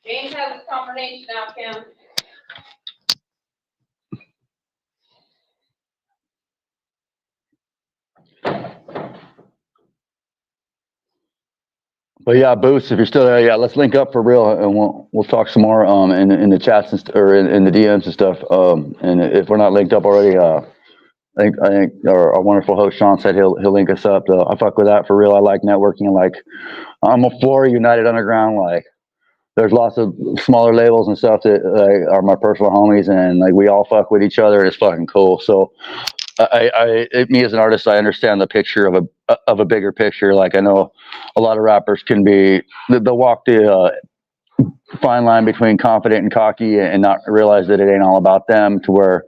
James has his confirmation now, Kim. But yeah, Boost, if you're still there, yeah, let's link up for real, and we'll talk some more in the chats or in the DMs and stuff. And if we're not linked up already, I think our wonderful host Sean said he'll link us up. Though I fuck with that for real. I like networking. Like I'm a Florida United Underground. Like there's lots of smaller labels and stuff that are my personal homies, and like we all fuck with each other. And it's fucking cool. So me as an artist, I understand the picture of a bigger picture. Like I know a lot of rappers can be they'll walk the fine line between confident and cocky and not realize that it ain't all about them. To where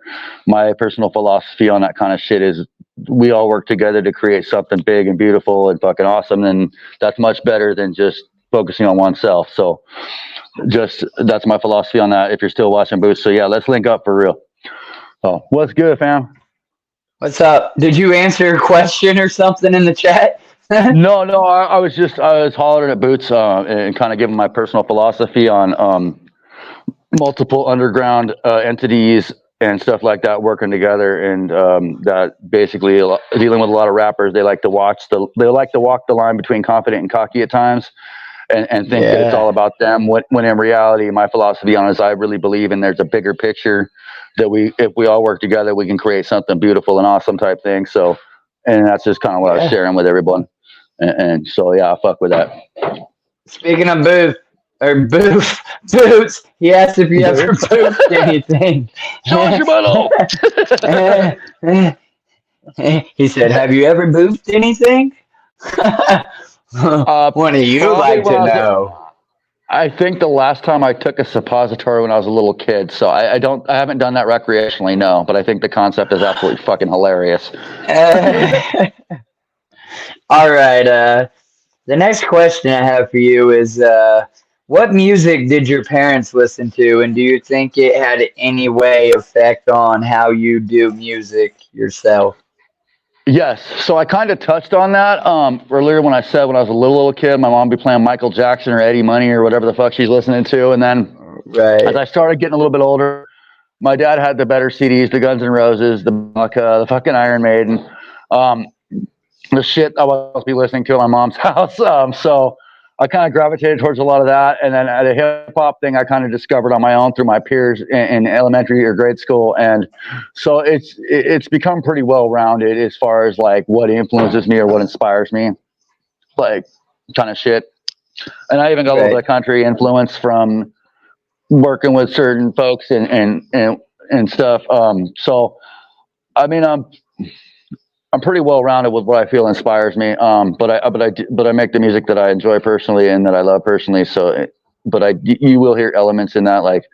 my personal philosophy on that kind of shit is we all work together to create something big and beautiful and fucking awesome, and that's much better than just focusing on oneself. So just that's my philosophy on that if you're still watching Boots. So yeah, let's link up for real. Oh, what's good, fam? What's up? Did you answer a question or something in the chat? No, I was hollering at Boots and kind of giving my personal philosophy on multiple underground entities and stuff like that working together, and that basically dealing with a lot of rappers, they like to walk the line between confident and cocky at times, and think that it's all about them. When in reality, my philosophy on it is I really believe in there's a bigger picture that if we all work together, we can create something beautiful and awesome type thing. So, and that's just kind of what I was sharing with everyone. And so, yeah, I fuck with that. Speaking of boots, he asked if you ever boofed anything. Show us your butthole. He said, have you ever boofed anything? What do you like to know? I think the last time I took a suppository when I was a little kid, so I haven't done that recreationally, no, but I think the concept is absolutely fucking hilarious. All right. The next question I have for you is, what music did your parents listen to, and do you think it had any way effect on how you do music yourself? Yes. So I kind of touched on that earlier when I said when I was a little kid, my mom would be playing Michael Jackson or Eddie Money or whatever the fuck she's listening to. And then as I started getting a little bit older, my dad had the better CDs, the Guns N' Roses, the fucking Iron Maiden, the shit I was be listening to at my mom's house. So I kind of gravitated towards a lot of that. And then the hip hop thing I kind of discovered on my own through my peers in elementary or grade school. And so it's become pretty well rounded as far as like what influences me or what inspires me, like kind of shit. And I even got a little bit of country influence from working with certain folks and stuff. So I mean, I'm pretty well rounded with what I feel inspires me. But I make the music that I enjoy personally and that I love personally. So, you will hear elements in that. Like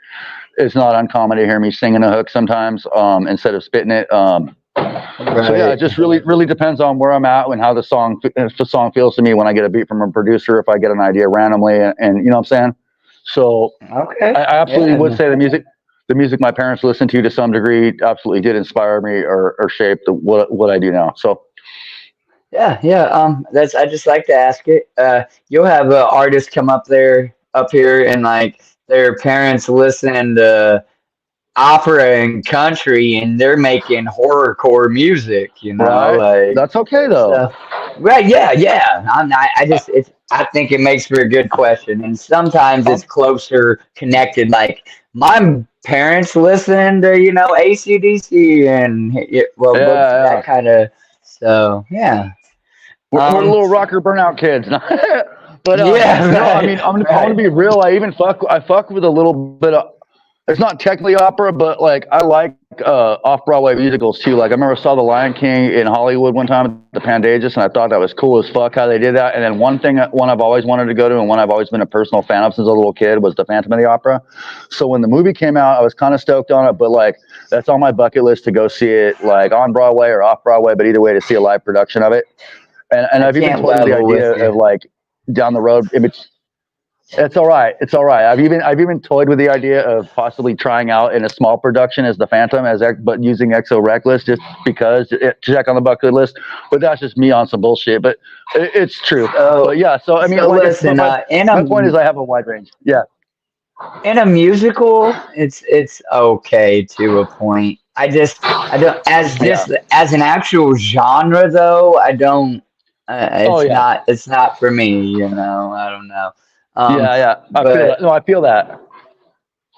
it's not uncommon to hear me singing a hook sometimes, instead of spitting it. So yeah, it just really depends on where I'm at and how if the song feels to me when I get a beat from a producer, if I get an idea randomly and you know what I'm saying? So I absolutely would say the music my parents listened to some degree absolutely did inspire me or shape what I do now. So I just like to ask it. You'll have artists come up here and like their parents listen to opera and country and they're making horrorcore music, like that's okay though. Right, yeah. I think it makes for a good question, and sometimes it's closer connected. Like my parents listen to AC/DC and that kind of. So yeah, we're little rocker burnout kids. But I mean, I'm gonna be real. I fuck with a little bit of. It's not technically opera, but like I like off-Broadway musicals too. Like I remember I saw The Lion King in Hollywood one time at the Pantages, and I thought that was cool as fuck how they did that. And then one I've always wanted to go to, and one I've always been a personal fan of since I was a little kid, was the Phantom of the Opera. So when the movie came out, I was kind of stoked on it, but like that's on my bucket list to go see it, like on Broadway or off Broadway, but either way to see a live production of it. And I've even toyed with the idea of like down the road. It's all right. I've even toyed with the idea of possibly trying out in a small production as the Phantom, but using XO Reckless just because to check on the bucket list. But that's just me on some bullshit. But it's true. But yeah. So I mean, my point is I have a wide range. Yeah. In a musical, it's okay to a point. I don't as an actual genre though. I don't. It's not for me. I don't know. I feel that. No, I feel that.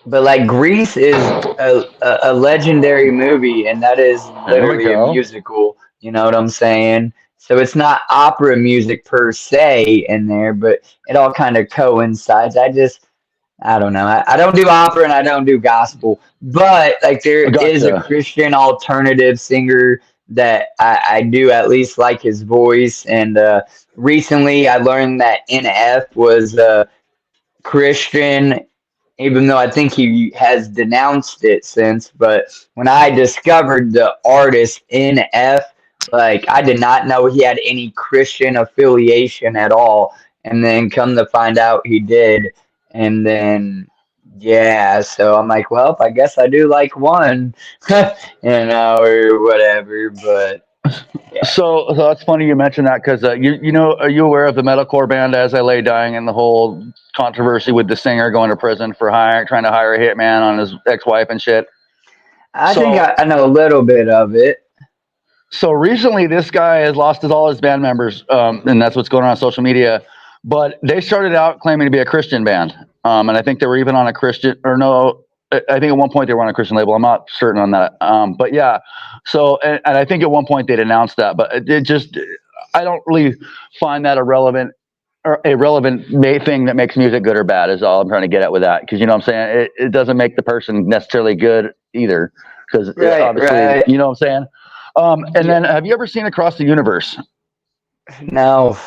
but like Grease is a legendary movie, and that is There we literally a go. musical. You know what I'm saying? So it's not opera music per se in there, but it all kind of coincides. I don't know. I don't do opera and I don't do gospel, but like there is a Gotcha. Christian alternative singer that I do at least like his voice. And recently I learned that NF was Christian, even though I think he has denounced it since. But when I discovered the artist NF, like I did not know he had any Christian affiliation at all, and then come to find out he did, and then yeah, so I'm like, well, I guess I do like one, or whatever. But yeah, So that's funny you mentioned that because you know, are you aware of the metalcore band As I Lay Dying and the whole controversy with the singer going to prison for trying to hire a hitman on his ex-wife and shit? I think So I know a little bit of it. so recently this guy has lost all his band members, and that's what's going on social media. But they started out claiming to be a Christian band, and I think they were even on a Christian or no. I think at one point they were on a Christian label. I'm not certain on that, but yeah. So and I think at one point they'd announced that, but it just I don't really find that a relevant thing that makes music good or bad is all I'm trying to get at with that. Because you know what I'm saying, it doesn't make the person necessarily good either. Because Right, obviously, right. you know what I'm saying. And Yeah, then, have you ever seen Across the Universe? no.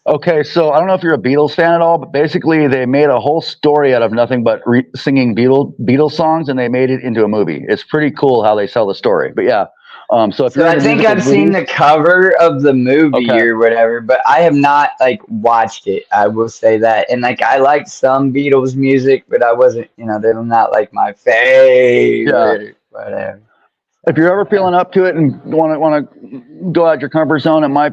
Okay, so I don't know if you're a Beatles fan at all, but basically they made a whole story out of nothing but singing Beatles songs, and they made it into a movie. It's pretty cool how they sell the story. But yeah, so if So you're I into think musical I've seen movies, the cover of the movie okay, or whatever, but I have not like watched it. I will say that. And like I liked some Beatles music, but I wasn't, they're not like my yeah. favorite or whatever. If So you're ever yeah. feeling up to it and want to go out your comfort zone, it might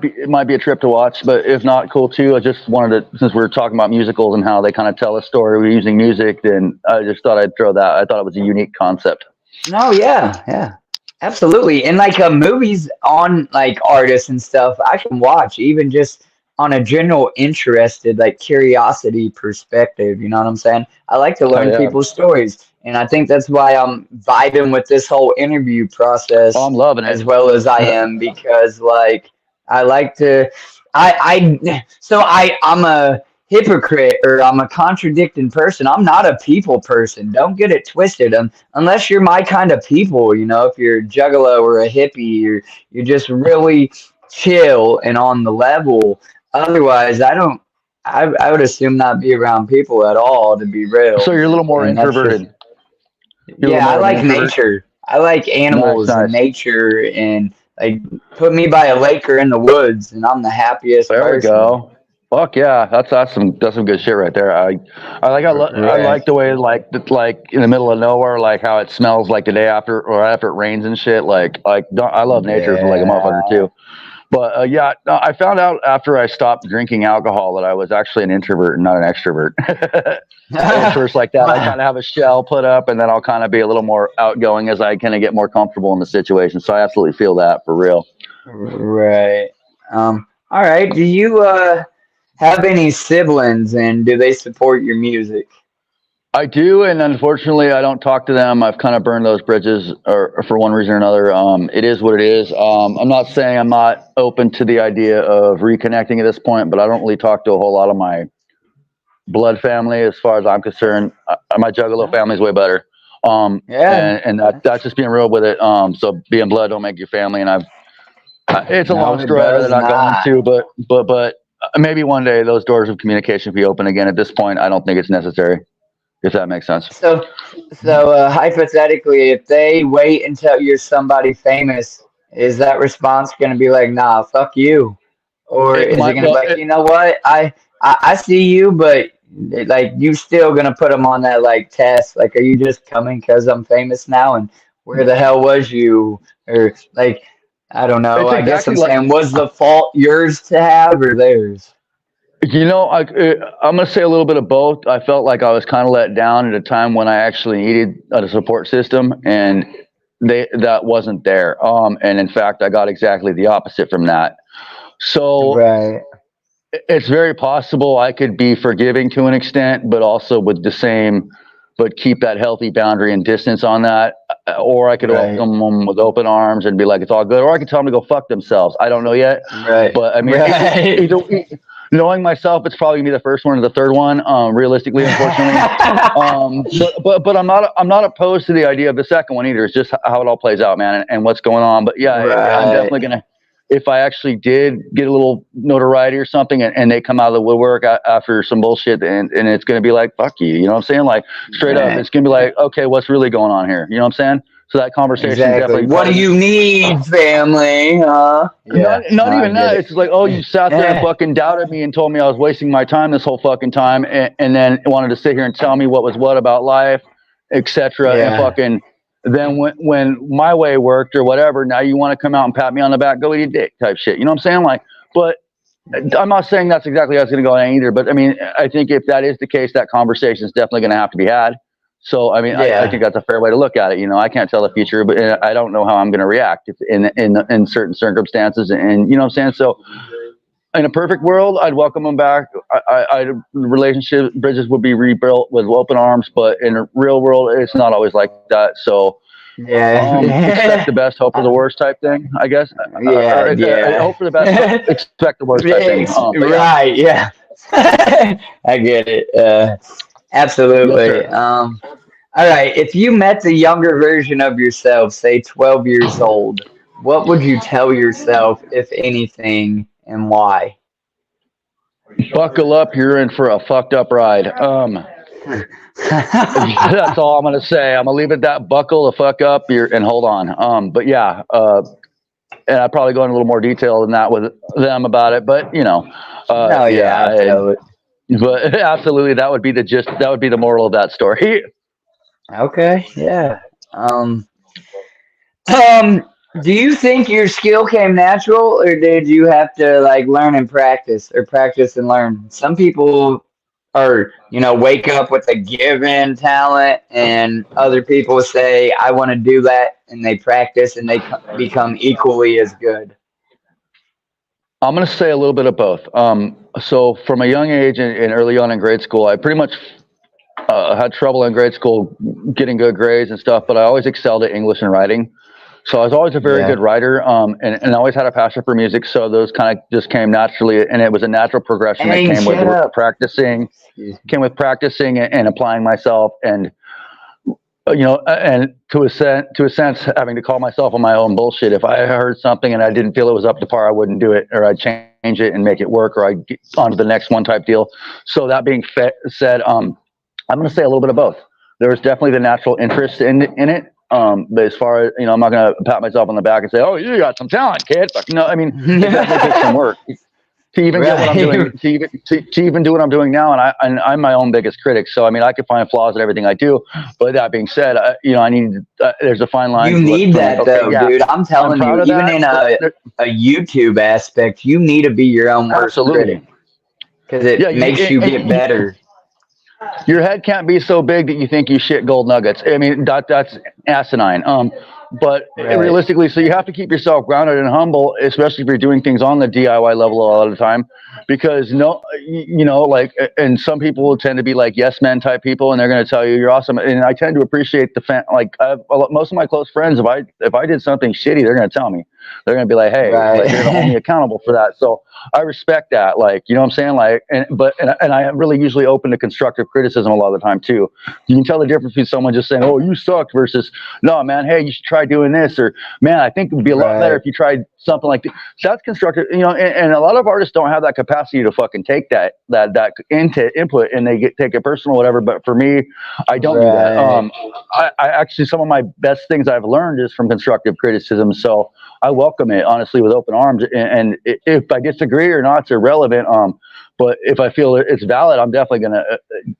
be a trip to watch. But if not, cool too. I just wanted to, since we were talking about musicals and how they kind of tell a story using music, then I just thought I'd throw that. I thought it was a unique concept. No, yeah, yeah. Absolutely. And like movies on like artists and stuff, I can watch even just on a general interested, like curiosity perspective. You know what I'm saying? I like to Oh learn yeah, people's stories. And I think that's why I'm vibing with this whole interview oh, I'm process loving it. as well as I am because like I like to I'm a hypocrite or I'm a contradicting person. I'm not a people person. Don't get it twisted. Unless you're my kind of people, if you're a juggalo or a hippie, you're just really chill and on the level. Otherwise, I would assume not be around people at all, to be So real. you're a little more And that's just introverted. You're a little yeah, I more of an like introvert. nature. I like Nice, animals and nice. nature and like put me by a lake or in the woods and I'm the happiest There we person. go. Fuck yeah, that's some good shit right there. I Right. like the way like in the middle of nowhere, like how it smells like the day after or after it rains and shit. I love nature for like a motherfucker Yeah. too. But yeah, no, I found out after I stopped drinking alcohol that I was actually an introvert and not an extrovert. Introverts like that, I kind of have a shell put up, and then I'll kind of be a little more outgoing as I kind of get more comfortable in the situation. So I absolutely feel that for real. Right. All right. Do you have any siblings and do they support your music? I do, and unfortunately, I don't talk to them. I've kind of burned those bridges, or for one reason or another. It is what it is. I'm not saying I'm not open to the idea of reconnecting at this point, but I don't really talk to a whole lot of my blood family as far as I'm concerned. My Juggalo No. family's way better. Yeah. And that's just being real with it. So being blood don't make you family, and it's a No, long it story I'd rather does not go not. into, but maybe one day those doors of communication be open again. At this point, I don't think it's necessary. If that makes sense. So hypothetically, if they wait until you're somebody famous, is that response going to be like, "Nah, fuck you," or It is it might going to be well. like, "You know what? I see you, but like you still going to put them on that like test? Like, are you just coming because I'm famous now? And where the hell was you? Or like, I don't know. It's I guess exactly I'm like saying, was the fault yours to have or theirs? I'm going to say a little bit of both. I felt like I was kind of let down at a time when I actually needed a support system, and that wasn't there. And in fact, I got exactly the opposite from that. So Right. it's very possible I could be forgiving to an extent, but also with the same but keep that healthy boundary and distance on that. Or I could welcome them with open arms and be like, it's all good. Or I could tell them to go fuck themselves. I don't know yet. Right. But I mean, knowing myself, it's probably gonna be the first one or the third one. Realistically, unfortunately. But I'm not opposed to the idea of the second one either. It's just how it all plays out, man, and what's going on. But yeah, I'm definitely gonna. If I actually did get a little notoriety or something and they come out of the woodwork after some bullshit and it's going to be like, fuck you. You know what I'm saying? Like straight up, it's going to be like, okay, what's really going on here? You know what I'm saying? So that conversation definitely. What do you need, family? Huh? Yeah, not even that. It's like, oh, you sat there and fucking doubted me and told me I was wasting my time this whole fucking time and then wanted to sit here and tell me what was what about life, etc. And fucking. Then when my way worked or whatever, now you want to come out and pat me on the back, go eat a dick type shit. You know what I'm saying? Like, but I'm not saying that's exactly how it's going to go either. But I mean, I think if that is the case, that conversation is definitely going to have to be had. So, I mean, I think that's a fair way to look at it. You know, I can't tell the future, but I don't know how I'm going to react in certain circumstances. And you know what I'm saying? So in a perfect world, I'd welcome them back. Relationship bridges would be rebuilt with open arms, but in a real world, it's not always like that. So, expect the best, hope for the worst type thing, I guess. Hope for the best, expect the worst type thing. Right? Yeah, I get it. Absolutely. Yes, All right. If you met the younger version of yourself, say 12 years old, what would you tell yourself, if anything? And why? Buckle up, you're in for a fucked up ride. That's all I'm gonna say. I'm gonna leave it at that. Buckle the fuck up, and hold on. But yeah, and I'd probably go into a little more detail than that with them about it. But you know, but absolutely, that would be the gist. That would be the moral of that story. Okay. Yeah. Do you think your skill came natural, or did you have to like learn and practice, or practice and learn? Some people are, wake up with a given talent, and other people say, I want to do that, and they practice and they become equally as good. I'm going to say a little bit of both. So from a young age and early on in grade school, I pretty much had trouble in grade school getting good grades and stuff, but I always excelled at English and writing. So I was always a very good writer, and I always had a passion for music. So those kind of just came naturally, and it was a natural progression that came with practicing, and applying myself, and and to a sense, having to call myself on my own bullshit. If I heard something and I didn't feel it was up to par, I wouldn't do it, or I'd change it and make it work, or I'd get on to the next one type deal. So that being said, I'm going to say a little bit of both. There was definitely the natural interest in it. But as far as, I'm not going to pat myself on the back and say, oh, you got some talent, kid. No, I mean, it definitely takes some work to even get what I'm doing, to even do what I'm doing now. And I'm my own biggest critic. So, I mean, I could find flaws in everything I do. But that being said, I need, there's a fine line. You need that though, dude. I'm telling you, even in a YouTube aspect, you need to be your own worst critic. Because it makes you get better. Your head can't be so big that you think you shit gold nuggets. I mean, that's asinine. But realistically, so you have to keep yourself grounded and humble, especially if you're doing things on the DIY level a lot of the time, because and some people will tend to be like yes men type people, and they're going to tell you you're awesome. And I tend to appreciate most of my close friends. If I did something shitty, they're going to tell me. They're going to be like, hey, you're going to hold me accountable for that. So I respect that. Like, you know what I'm saying? Like, and I am really usually open to constructive criticism a lot of the time too. You can tell the difference between someone just saying, oh, you sucked versus, no, man, hey, you should try doing this, or man, I think it would be a lot better if you tried something like this. So that's constructive, and a lot of artists don't have that capacity to fucking take that input and they take it personal, whatever. But for me, I don't do that. I actually, some of my best things I've learned is from constructive criticism. So I welcome it honestly with open arms. And if I disagree or not, it's irrelevant. But if I feel it's valid, I'm definitely going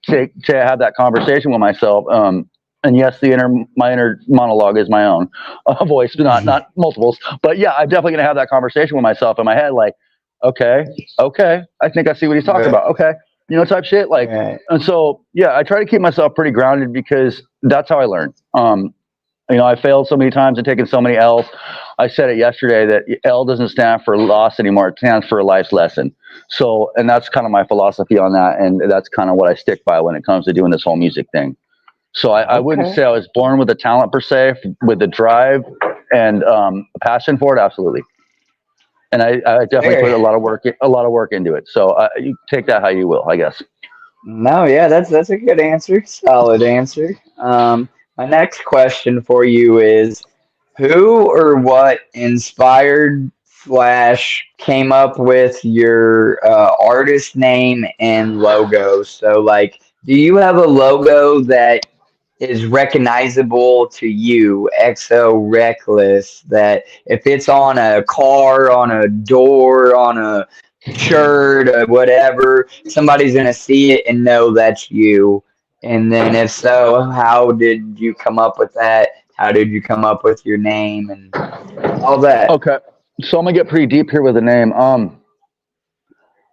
to have that conversation with myself. And yes, my inner monologue is my own voice, not multiples. But yeah, I'm definitely going to have that conversation with myself in my head. Like, okay, I think I see what he's talking about. Okay, type shit. Like, and so yeah, I try to keep myself pretty grounded because that's how I learn. I failed so many times and taken so many L's. I said it yesterday that L doesn't stand for loss anymore. It stands for a life's lesson. So, and that's kind of my philosophy on that. And that's kind of what I stick by when it comes to doing this whole music thing. So I wouldn't Okay. say I was born with a talent per se, with the drive and a passion for it. Absolutely. And I definitely put Fair. a lot of work into it. So you take that how you will, I guess. No, yeah, that's a good answer. Solid answer. My next question for you is, who or what inspired slash came up with your artist name and logo? So, like, do you have a logo that is recognizable to you, XO Reckless, that if it's on a car, on a door, on a shirt, or whatever, somebody's going to see it and know that's you? And then, if so, how did you come up with that? How did you come up with your name and all that? Okay. So I'm gonna get pretty deep here with the name.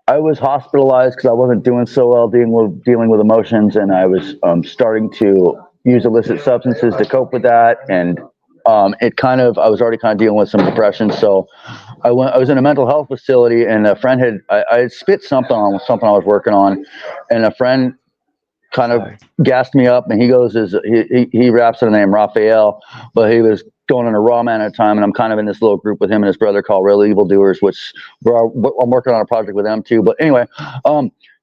I was hospitalized because I wasn't doing so well dealing with emotions, and I was starting to use illicit substances to cope with that. And I was already kind of dealing with some depression. So I was in a mental health facility, and a friend I had spit something on something I was working on, and a friend kind of Sorry. gassed me up, and he raps the name Raphael, but he was going on a raw man at a time, and I'm kind of in this little group with him and his brother called Real Evildoers, which I'm working on a project with them too. But anyway,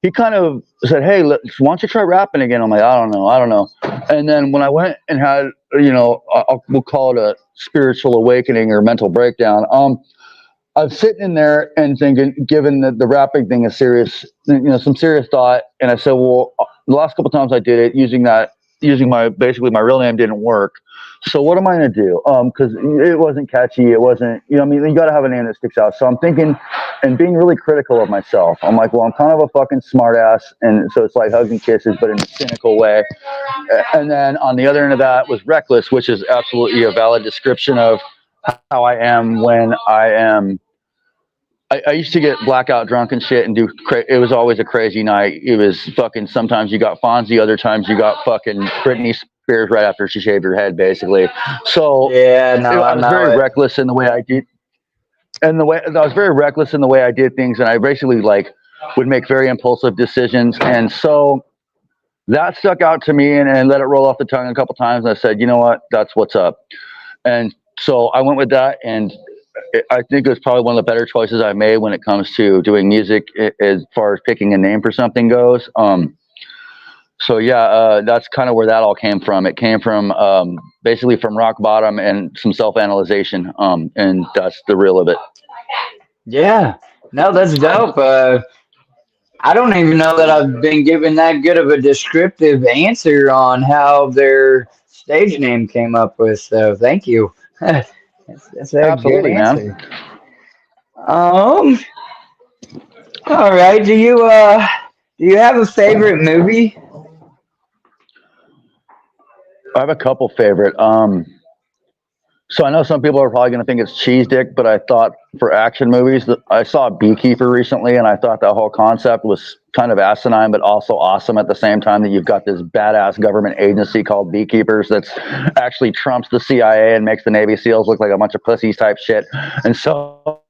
he kind of said, "Hey, why don't you try rapping again?" I'm like, I don't know. And then when I went and had, we'll call it a spiritual awakening or mental breakdown. I'm sitting in there and thinking, given that the rapping thing is serious, some serious thought. And I said, well, the last couple times I did it using basically my real name didn't work. So what am I going to do? Because it wasn't catchy. It wasn't, I mean, you got to have a name that sticks out. So I'm thinking and being really critical of myself. I'm like, well, I'm kind of a fucking smartass. And so it's like hugs and kisses, but in a cynical way. And then on the other end of that was reckless, which is absolutely a valid description of how I am when I am. I used to get blackout drunk and shit and it was always a crazy night. It was fucking, sometimes you got Fonzie, other times you got fucking Britney Spears right after she shaved her head, basically. So Yeah, no, I I was know very it. reckless in the way I did. And I was very reckless in the way I did things. And I basically would make very impulsive decisions. And so that stuck out to me and let it roll off the tongue a couple times. And I said, you know what, that's what's up. And so I went with that, and I think it was probably one of the better choices I made when it comes to doing music as far as picking a name for something goes. So yeah, that's kind of where that all came from. It came from basically from rock bottom and some self-analyzation, and that's the real of it. Yeah, no, that's dope. I don't even know that I've been given that good of a descriptive answer on how their stage name came up with. So thank you. That's a good Absolutely, man. answer. Um. All right. Do you have a favorite movie? I have a couple favorite. So I know some people are probably going to think it's cheese dick, but I thought for action movies, I saw Beekeeper recently, and I thought that whole concept was kind of asinine, but also awesome at the same time. That you've got this badass government agency called Beekeepers that's actually trumps the CIA and makes the Navy SEALs look like a bunch of pussies type shit. And so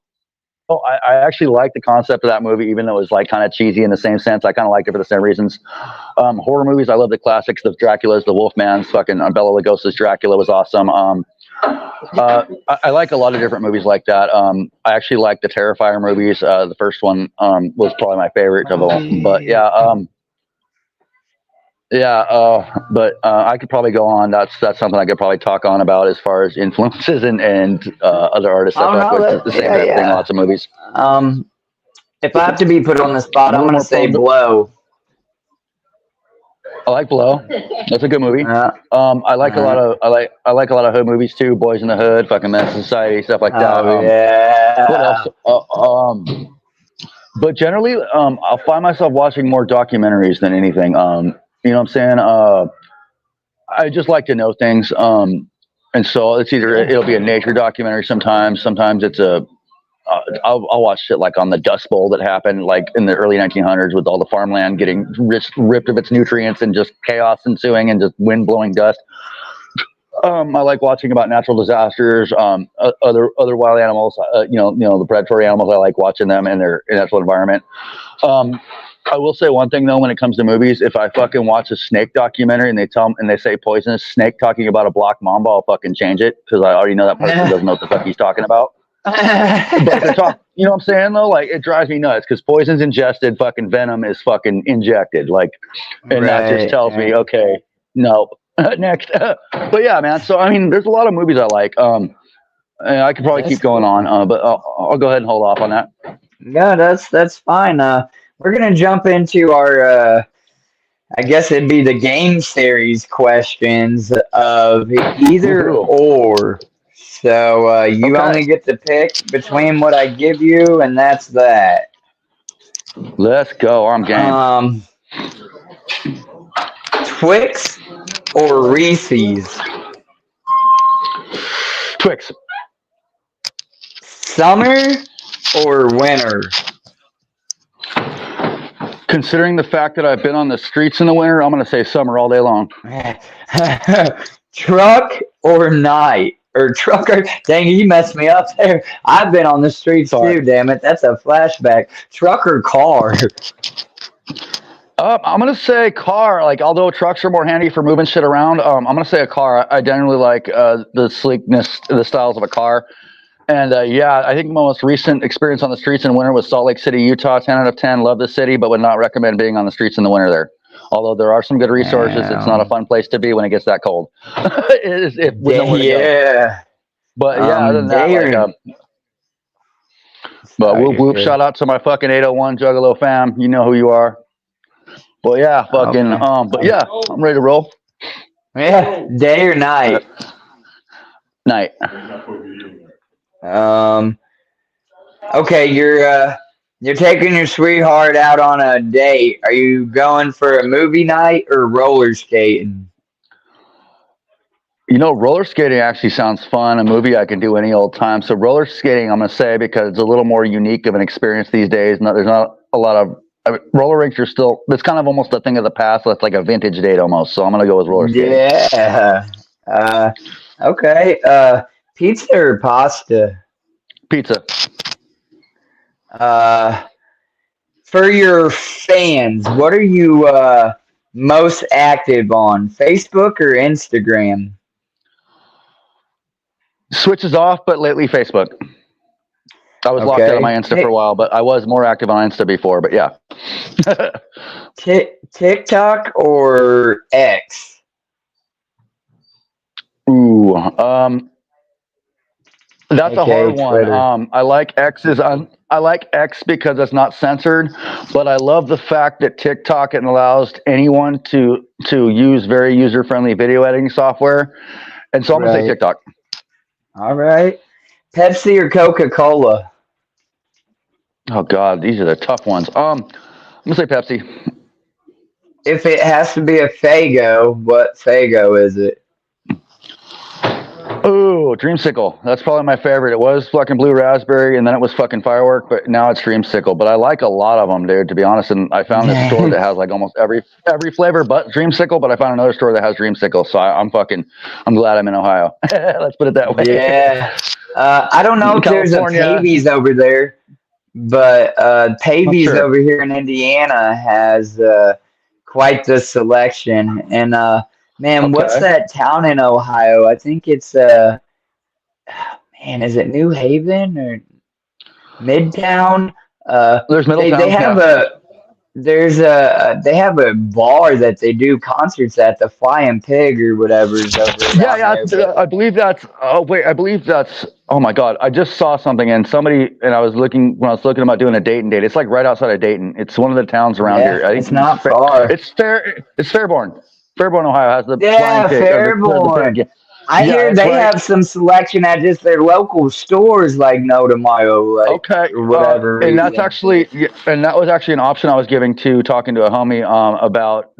I actually liked the concept of that movie, even though it was kind of cheesy in the same sense. I kind of liked it for the same reasons. Horror movies, I love the classics, the Draculas, the Wolfmans, fucking Bela Lugosi's Dracula was awesome. I like a lot of different movies like that. I actually like the Terrifier movies. The first one was probably my favorite of them. But I could probably go on. That's something I could probably talk on about as far as influences and other artists I Oh fuck no, with. The same type of thing. yeah. Lots of movies. Um, if I have to be put on the spot, I'm a I'm little gonna more say prone to. Blow. I like Blow. That's a good movie. Uh, I like a lot uh, of I like a lot of hood movies too. Boys in the Hood, fucking Menace Society, stuff like that. oh What yeah. else? But generally, I'll find myself watching more documentaries than anything. You know what I'm saying? I just like to know things. And so it's either it'll be a nature documentary sometimes. Sometimes it's I'll watch shit like on the Dust Bowl that happened like in the early 1900s with all the farmland getting ripped of its nutrients and just chaos ensuing and just wind blowing dust. I like watching about natural disasters, other wild animals. The predatory animals. I like watching them in their natural environment. I will say one thing though, when it comes to movies, if I fucking watch a snake documentary and they say poisonous snake talking about a black mamba, I'll fucking change it because I already know that person doesn't know what the fuck he's talking about. But if they're talking, you know what I'm saying though? Like it drives me nuts because poison's ingested, fucking venom is fucking injected. Like, and that just tells me, okay, no, next. But yeah, man. So I mean, there's a lot of movies I like. And I could probably keep going on, but I'll go ahead and hold off on that. No, that's fine. We're gonna jump into our I guess it'd be the game series questions of either or. So you only get to pick between what I give you, and that's that. Let's go. I'm game. Twix or Reese's? Twix. Summer or winter? Considering the fact that I've been on the streets in the winter, I'm going to say summer all day long. Truck or night? Or truck or... Dang, you messed me up there. I've been on the streets too, damn it. That's a flashback. Truck or car? I'm going to say car. Like, although trucks are more handy for moving shit around, I'm going to say a car. I generally like the sleekness, the styles of a car. And yeah, I think my most recent experience on the streets in winter was Salt Lake City, Utah. 10 out of 10. Love the city, but would not recommend being on the streets in the winter there. Although there are some good resources, it's not a fun place to be when it gets that cold. Yeah. But yeah, other than that, but whoop, shout out to my fucking 801 Juggalo fam. You know who you are. But yeah, fucking, but yeah, I'm ready to roll. Yeah, day or night? Night. Okay, you're taking your sweetheart out on a date. Are you going for a movie night or roller skating? You know, roller skating actually sounds fun. A movie I can do any old time. So roller skating, I'm going to say, because it's a little more unique of an experience these days. There's not a lot of roller rinks are still, it's kind of almost a thing of the past. So it's like a vintage date almost. So I'm going to go with roller skating. Yeah. Okay. Pizza or pasta? Pizza. For your fans, what are you most active on? Facebook or Instagram? Switches off, but lately Facebook. I was locked out of my Insta for a while, but I was more active on Insta before, but yeah. TikTok or X? Ooh, that's a hard one. I like I like X because it's not censored, but I love the fact that TikTok allows anyone to use very user-friendly video editing software. And so I'm going to say TikTok. All right. Pepsi or Coca-Cola? Oh, God, these are the tough ones. I'm going to say Pepsi. If it has to be a Faygo, what Faygo is it? Oh, Dreamsicle. That's probably my favorite. It was fucking Blue Raspberry, and then it was fucking Firework, but now it's Dreamsicle. But I like a lot of them, dude, to be honest. And I found a store that has like almost every flavor but Dreamsicle, but I found another store that has Dreamsicle. So I'm glad I'm in Ohio. Let's put it that way. Yeah. I don't know if there's a Pavies over there, but Pavies over here in Indiana has quite the selection. And man, what's that town in Ohio? I think it's man, is it New Haven or Midtown? There's Middletown. They have a bar that they do concerts at, the Flying Pig or whatever is over there. I believe that's oh my God, I just saw something and I was looking about doing a Dayton date. It's like right outside of Dayton. It's one of the towns around here. I think it's not far. It's Fairborn. Fairborn, Ohio has the Flying Pig. Fairborn. I hear they have some selection at just their local stores, like No Tomorrow, like or whatever. And that was actually an option I was giving to talking to a homie about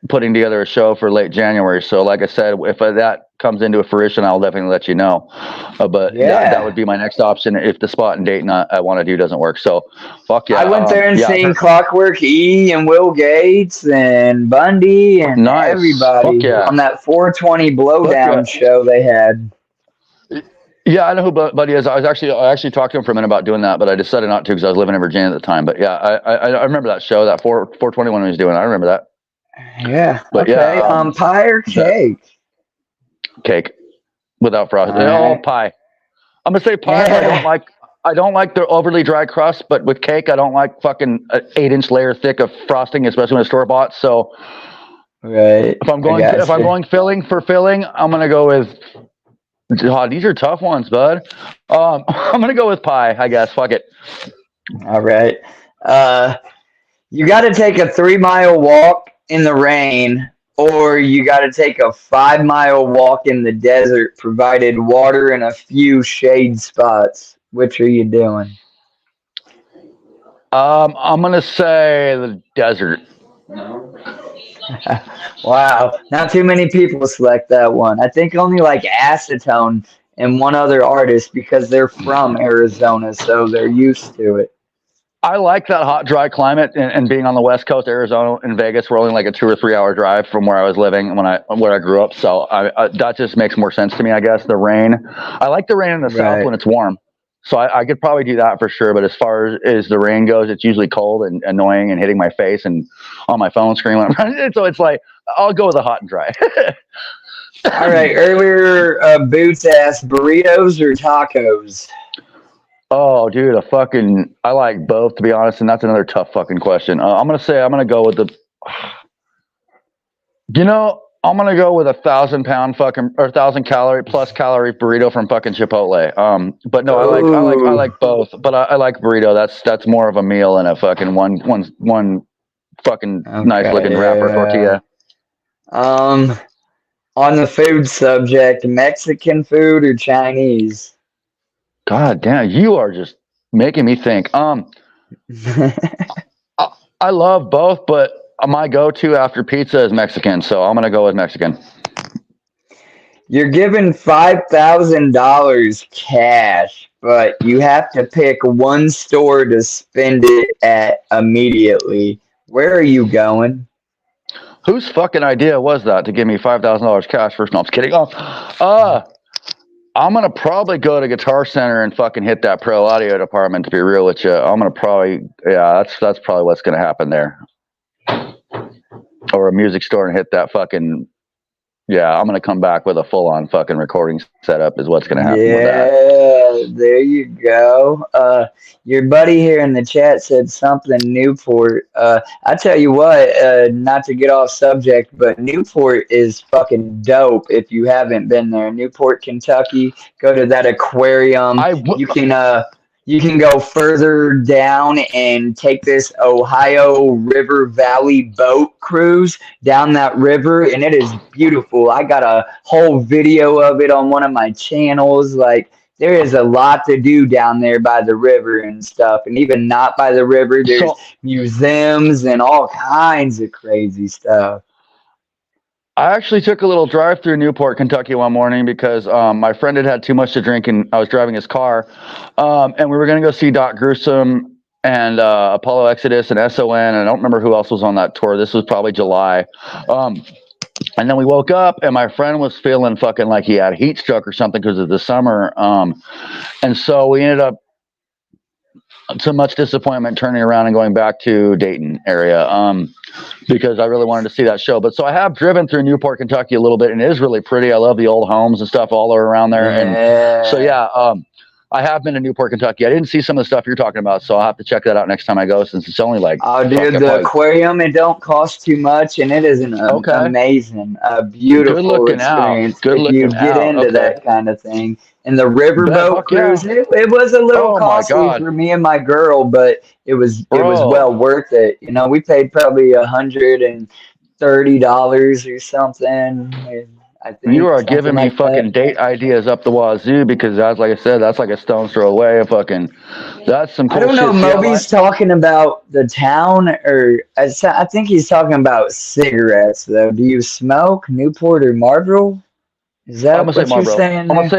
putting together a show for late January. So, like I said, if that comes into fruition, I'll definitely let you know. But that would be my next option if the spot in Dayton I want to do doesn't work. So, fuck yeah. I went there and seen Clockwork E and Will Gates and Bundy and everybody on that 420 Blowdown show they had. Yeah, I know who Buddy is. I actually talked to him for a minute about doing that, but I decided not to because I was living in Virginia at the time. But yeah, I remember that show, that 421 he was doing. I remember that. Yeah. But Okay. yeah, Pie or cake? Cake without frosting. Right. Pie. I'm gonna say pie. Yeah. I don't like the overly dry crust, but with cake, I don't like fucking an 8-inch layer thick of frosting, especially when it's store bought. So Right. if I'm going filling for filling, I'm gonna go with. God, these are tough ones, bud. I'm gonna go with pie, I guess. Fuck it. All right. You got to take a 3-mile walk in the rain, or you got to take a 5-mile walk in the desert, provided water and a few shade spots. Which are you doing? I'm gonna say the desert. Wow, not too many people select that one. I think only like Acetone and one other artist because they're from Arizona, so they're used to it. I like that hot, dry climate, and being on the West Coast, Arizona and Vegas, we're only like a 2 or 3 hour drive from where I was living where I grew up. So that just makes more sense to me, I guess. The rain, I like the rain in the South when it's warm. So I could probably do that for sure. But as far as the rain goes, it's usually cold and annoying and hitting my face and on my phone screen when I'm running. So it's like, I'll go with the hot and dry. All right. Earlier, Boots asked burritos or tacos? Oh, dude, I like both, to be honest. And that's another tough fucking question. I'm going to go with I'm gonna go with 1,000-pound fucking or 1,000 plus calorie burrito from fucking Chipotle. But no, I like both. But I like burrito. That's more of a meal than a fucking one fucking nice looking wrapper tortilla. On the food subject, Mexican food or Chinese? God damn, you are just making me think. I love both, but my go-to after pizza is Mexican, so I'm gonna go with Mexican. You're given $5,000 cash, but you have to pick one store to spend it at immediately. Where are you going? Whose fucking idea was that to give me $5,000 cash first? No, I'm just kidding. I'm gonna probably go to Guitar Center and fucking hit that pro audio department. To be real with you, I'm gonna that's probably what's gonna happen there. Or a music store and hit that fucking. Yeah, I'm gonna come back with a full-on fucking recording setup. Is what's gonna happen with that. Yeah, there you go. Your buddy here in the chat said something Newport. I tell you what, not to get off subject, but Newport is fucking dope. If you haven't been there, Newport, Kentucky, go to that aquarium. You can go further down and take this Ohio River Valley boat cruise down that river, and it is beautiful. I got a whole video of it on one of my channels. Like, there is a lot to do down there by the river and stuff, and even not by the river, there's museums and all kinds of crazy stuff. I actually took a little drive through Newport, Kentucky one morning because my friend had too much to drink and I was driving his car. And we were going to go see Doc Gruesome and Apollo Exodus and SON. And I don't remember who else was on that tour. This was probably July. And then we woke up and my friend was feeling fucking like he had heat stroke or something because of the summer. And so we ended up, to much disappointment, turning around and going back to Dayton area because I really wanted to see that show. But so I have driven through Newport, Kentucky a little bit, and it is really pretty. I love the old homes and stuff all around there. Yeah. And so, yeah, I have been to Newport, Kentucky. I didn't see some of the stuff you're talking about, so I'll have to check that out next time I go since it's only like... Oh, dude, the aquarium, it don't cost too much, and it is an amazing, beautiful experience if you get into that kind of thing. And the riverboat cruise, it was a little costly for me and my girl, but it was well worth it. You know, we paid probably $130 or something. I think you are giving me fucking date ideas up the wazoo because that's, like I said, that's like a stone's throw away. That's some cool shit. I don't know. Moby's talking about the town, or I think he's talking about cigarettes, though. Do you smoke Newport or Marlboro? Is that what you're saying? I'm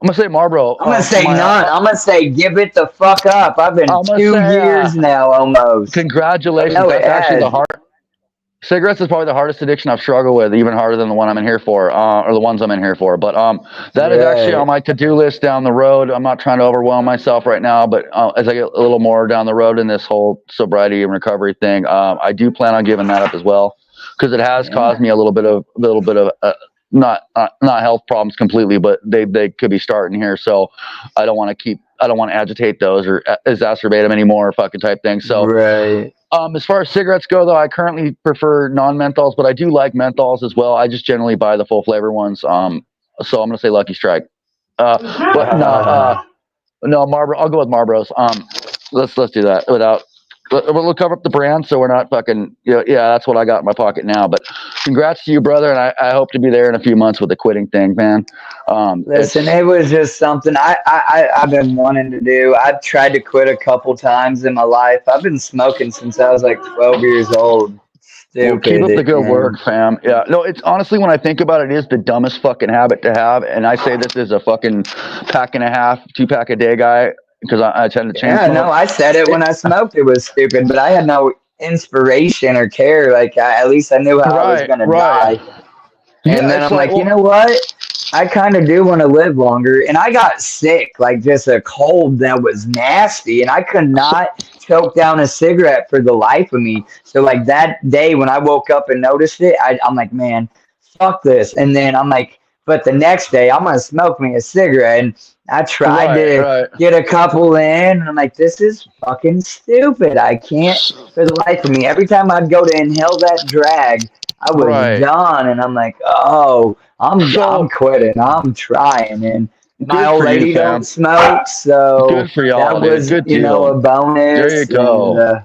gonna say Marlboro. I'm gonna say none. I'm gonna say give it the fuck up. I've been 2 years now almost. Congratulations. That's actually the hard. Cigarettes is probably the hardest addiction I've struggled with, even harder than the one I'm in here for, or the ones I'm in here for. But that is actually on my to-do list down the road. I'm not trying to overwhelm myself right now, but as I get a little more down the road in this whole sobriety and recovery thing, I do plan on giving that up as well, because it has caused me a little bit of not health problems completely, but they could be starting here. So I don't want to agitate those or exacerbate them anymore, fucking type thing. So Right. as far as cigarettes go, though, I currently prefer non-menthols, but I do like menthols as well. I just generally buy the full flavor ones. So I'm gonna say Lucky Strike. But no, Marlboro. I'll go with Marlboros. Let's do that without. We'll cover up the brand, so we're not fucking. Yeah, that's what I got in my pocket now. But congrats to you, brother, and I hope to be there in a few months with the quitting thing, man. Listen, it was just something I've been wanting to do. I've tried to quit a couple times in my life. I've been smoking since I was like 12 years old. Well, Stupid. keep up the good work, fam. Yeah, no, it's honestly, when I think about it, it is the dumbest fucking habit to have, and I say this as a fucking pack and a half, 2-pack a day guy, because I tend to chain Yeah, smoke. no, I said it when I smoked. It was stupid, but I had no inspiration or care. Like, at least I knew how I was going to die. And Yeah, then it's I'm like, well, you know what? I kind of do want to live longer. And I got sick, like just a cold that was nasty. And I could not choke down a cigarette for the life of me. So, like that day when I woke up and noticed it, I'm like, man, fuck this. And then I'm like, but the next day I'm going to smoke me a cigarette. And I tried to get a couple in. And I'm like, this is fucking stupid. I can't for the life of me. Every time I'd go to inhale that drag, I was done, and I'm like, oh, I'm quitting. I'm trying, and my old lady don't smoke, so good for y'all, that was, good a bonus. There you go.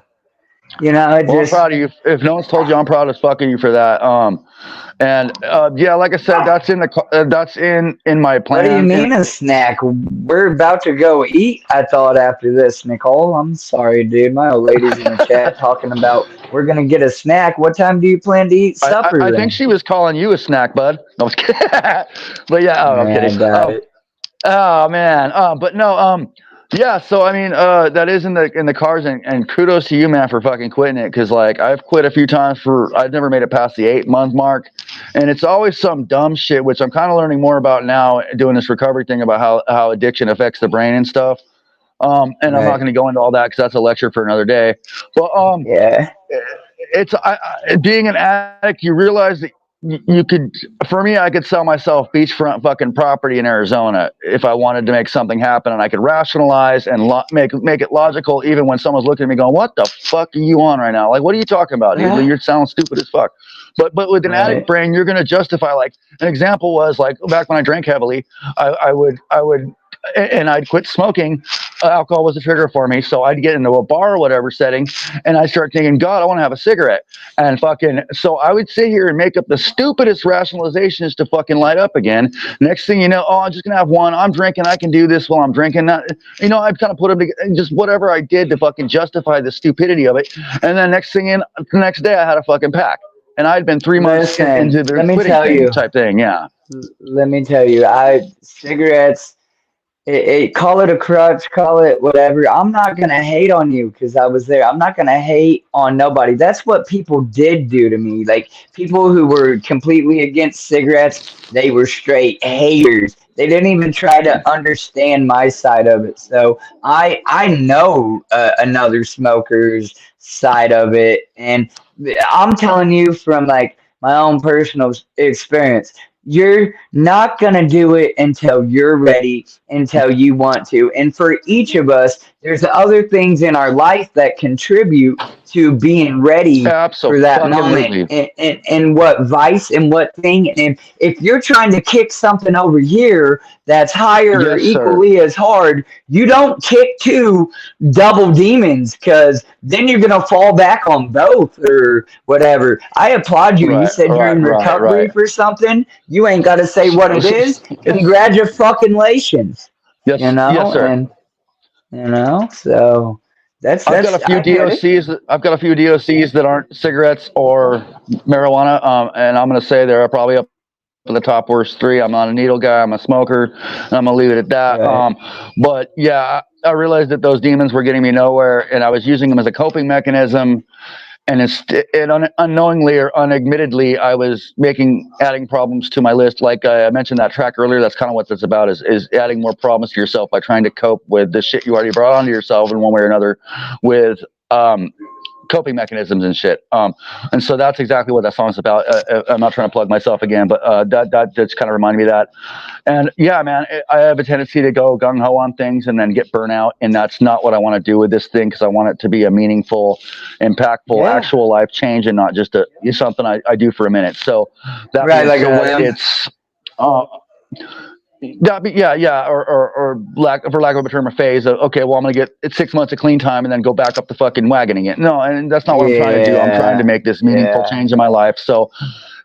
And, I'm proud of you. If no one's told you, I'm proud as fucking you for that. Yeah, like I said, that's in my plan. What do you mean a snack? We're about to go eat, I thought, after this, Nicole. I'm sorry, dude. My old lady's in the chat talking about we're going to get a snack. What time do you plan to eat supper? I think she was calling you a snack, bud. No, I'm kidding. But yeah, I'm kidding. Oh, man. But no, yeah, so I mean, that is in the cards, and kudos to you, man, for fucking quitting it, because like I've quit a few times I've never made it past the 8-month mark, and it's always some dumb shit, which I'm kind of learning more about now doing this recovery thing about how addiction affects the brain and stuff. And I'm not going to go into all that because that's a lecture for another day. But yeah, it's being an addict, you realize that you could, for me, I could sell myself beachfront fucking property in Arizona if I wanted to make something happen, and I could rationalize and make it logical, even when someone's looking at me going, "What the fuck are you on right now? Like, what are you talking about? You're sounding stupid as fuck." But with an addict brain, you're going to justify. Like an example was like back when I drank heavily, I would. And I'd quit smoking. Alcohol was a trigger for me. So I'd get into a bar or whatever setting, and I'd start thinking, God, I want to have a cigarette. And so I would sit here and make up the stupidest rationalizations to fucking light up again. Next thing you know, I'm just going to have one. I'm drinking. I can do this while I'm drinking. I'd kind of put them together, just whatever I did to fucking justify the stupidity of it. And then the next day I had a fucking pack. And I'd been 3 months into the quitting type thing. Yeah. Let me tell you, cigarettes, call it a crutch, call it whatever. I'm not going to hate on you because I was there. I'm not going to hate on nobody. That's what people did do to me. Like people who were completely against cigarettes, they were straight haters. They didn't even try to understand my side of it. So I know another smoker's side of it. And I'm telling you from like my own personal experience, you're not going to do it until you're ready, until you want to. And for each of us, there's other things in our life that contribute to being ready for that moment. And what vice and what thing. And if you're trying to kick something over here that's higher or equally as hard, you don't kick two double demons, because then you're going to fall back on both or whatever. I applaud you. You said you're in recovery for something. You ain't got to say what it is. Congratulations. Yes, yes, sir. And so that's I've got a few DOCs. I've got a few DOCs that aren't cigarettes or marijuana, and I'm going to say they're probably up to the top worst 3. I'm not a needle guy. I'm a smoker, and I'm going to leave it at that. But yeah, I realized that those demons were getting me nowhere, and I was using them as a coping mechanism. and unknowingly or unadmittedly, I was adding problems to my list. Like I mentioned that track earlier. That's kind of what that's about, is adding more problems to yourself by trying to cope with the shit you already brought onto yourself in one way or another with coping mechanisms and shit. And so that's exactly what that song's about. I'm not trying to plug myself again, but that just kind of reminded me of that. And yeah, man, I have a tendency to go gung ho on things and then get burnout. And that's not what I want to do with this thing, because I want it to be a meaningful, impactful, actual life change, and not just something I do for a minute. So that right, like said, a whim. it's or for lack of a term, a phase of, okay, well, I'm gonna get 6 months of clean time and then go back up to fucking wagoning it. No, and that's not what I'm trying to do. I'm trying to make this meaningful change in my life. So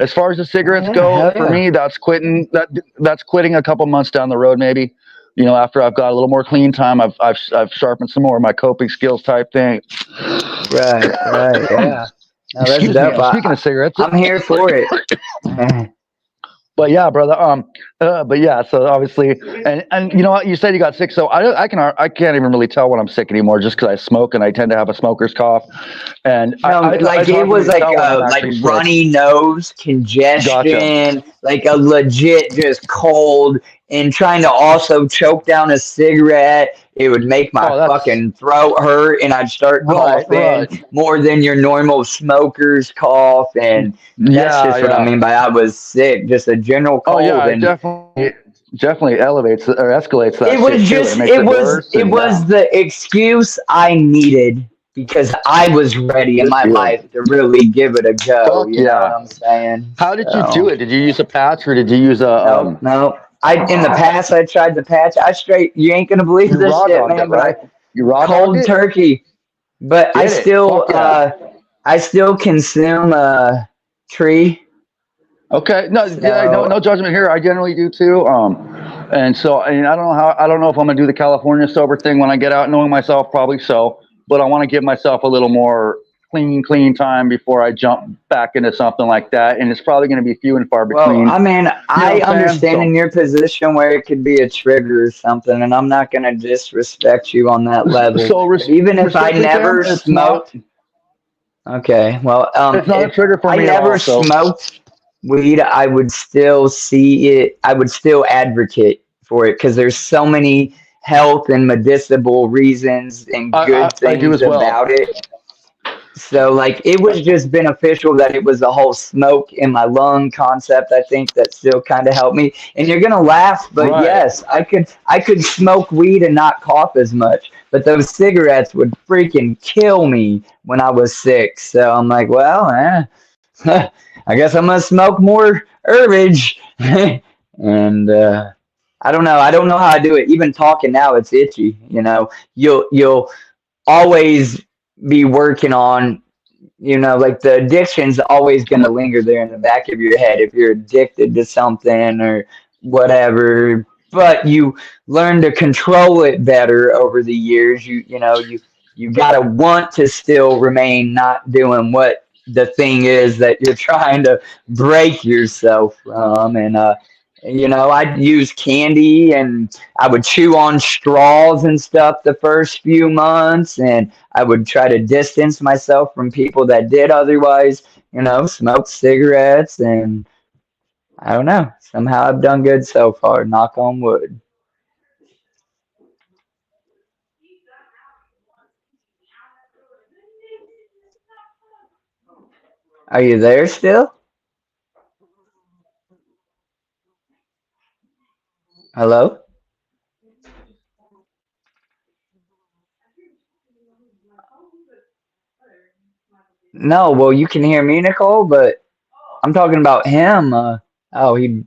as far as the cigarettes go, for me, that's quitting. That's quitting a couple months down the road, maybe. You know, after I've got a little more clean time, I've sharpened some more of my coping skills type thing. Right, yeah. No, that's dope. Speaking of cigarettes, I'm here for it. But yeah, brother. But yeah. So obviously, and you know what? You said you got sick, so I can't even really tell when I'm sick anymore, just because I smoke and I tend to have a smoker's cough. And it was like runny nose, congestion, like a legit just cold, and trying to also choke down a cigarette. It would make my fucking throat hurt, and I'd start coughing more than your normal smoker's cough, and that's just what I mean by I was sick, just a general cold. Oh yeah, it definitely elevates or escalates that. It was the excuse I needed, because I was ready in my life to really give it a go. You know what I'm saying? How did you do it? Did you use a patch or did you use a? No. In the past, I tried the patch. You ain't gonna believe this shit, man. Right? You raw cold turkey, but I still consume tree. Okay, no judgment here. I generally do too. And so I don't know if I'm gonna do the California sober thing when I get out, knowing myself, probably so. But I want to give myself a little more clean time before I jump back into something like that, and it's probably going to be few and far between. Well, I mean, I understand in your position where it could be a trigger or something, and I'm not going to disrespect you on that level. So even if I never smoked, okay, well, it's not a trigger for me. I never smoked weed, I would still see it. I would still advocate for it, because there's so many health and medicinal reasons and good things about it. So, like, it was just beneficial that it was the whole smoke in my lung concept. I think that still kind of helped me. And you're gonna laugh, but yes, I could smoke weed and not cough as much. But those cigarettes would freaking kill me when I was sick. So I'm like, well, I guess I'm gonna smoke more herbage. And I don't know. I don't know how I do it. Even talking now, it's itchy. You know, you'll always be working on, like the addiction's always going to linger there in the back of your head if you're addicted to something or whatever, but you learn to control it better over the years. You got to want to still remain not doing what the thing is that you're trying to break yourself from. And I'd use candy and I would chew on straws and stuff the first few months, and I would try to distance myself from people that did otherwise, smoke cigarettes, and I don't know. Somehow I've done good so far, knock on wood. Are you there still? Hello? No, well, you can hear me, Nicole, but I'm talking about him. He.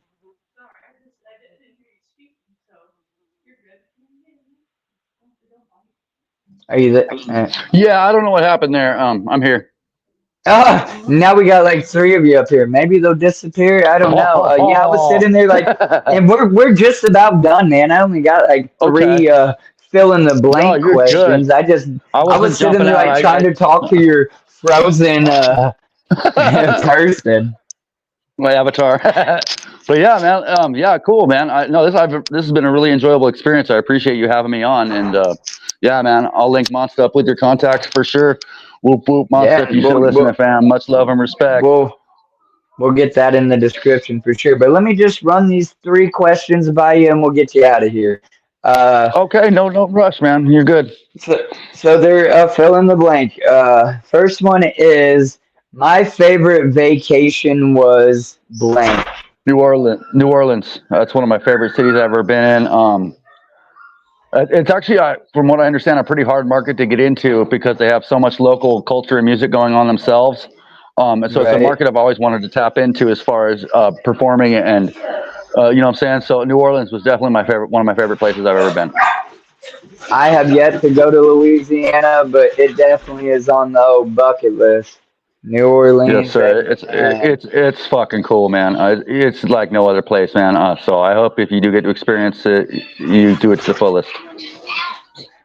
Are you there? Yeah, I don't know what happened there. I'm here. Now we got like three of you up here. Maybe they'll disappear. I don't know. Yeah, I was sitting there like, and we're just about done, man. I only got like three fill in the blank questions. Good. I was sitting there like trying to talk to your frozen person. My avatar. But yeah, man. Yeah, cool, man. This has been a really enjoyable experience. I appreciate you having me on, and yeah, man, I'll link Monster up with your contacts for sure. Whoop whoop, monster. Yeah, If you still listening, fam, much love and respect. we'll get that in the description for sure. But let me just run these 3 questions by you, and we'll get you out of here. Uh, Okay, no rush, man. You're good. so they're fill in the blank. First one is my favorite vacation was blank. New Orleans. That's one of my favorite cities I've ever been in. It's actually, from what I understand, a pretty hard market to get into because they have so much local culture and music going on themselves. And so it's a Right. market I've always wanted to tap into as far as performing and you know what I'm saying. So New Orleans was definitely one of my favorite places I've ever been. I have yet to go to Louisiana, but it definitely is on the old bucket list. New Yes, Orleans. sir. It's fucking cool, man. It's like no other place, man. So I hope if you do get to experience it, you do it to the fullest.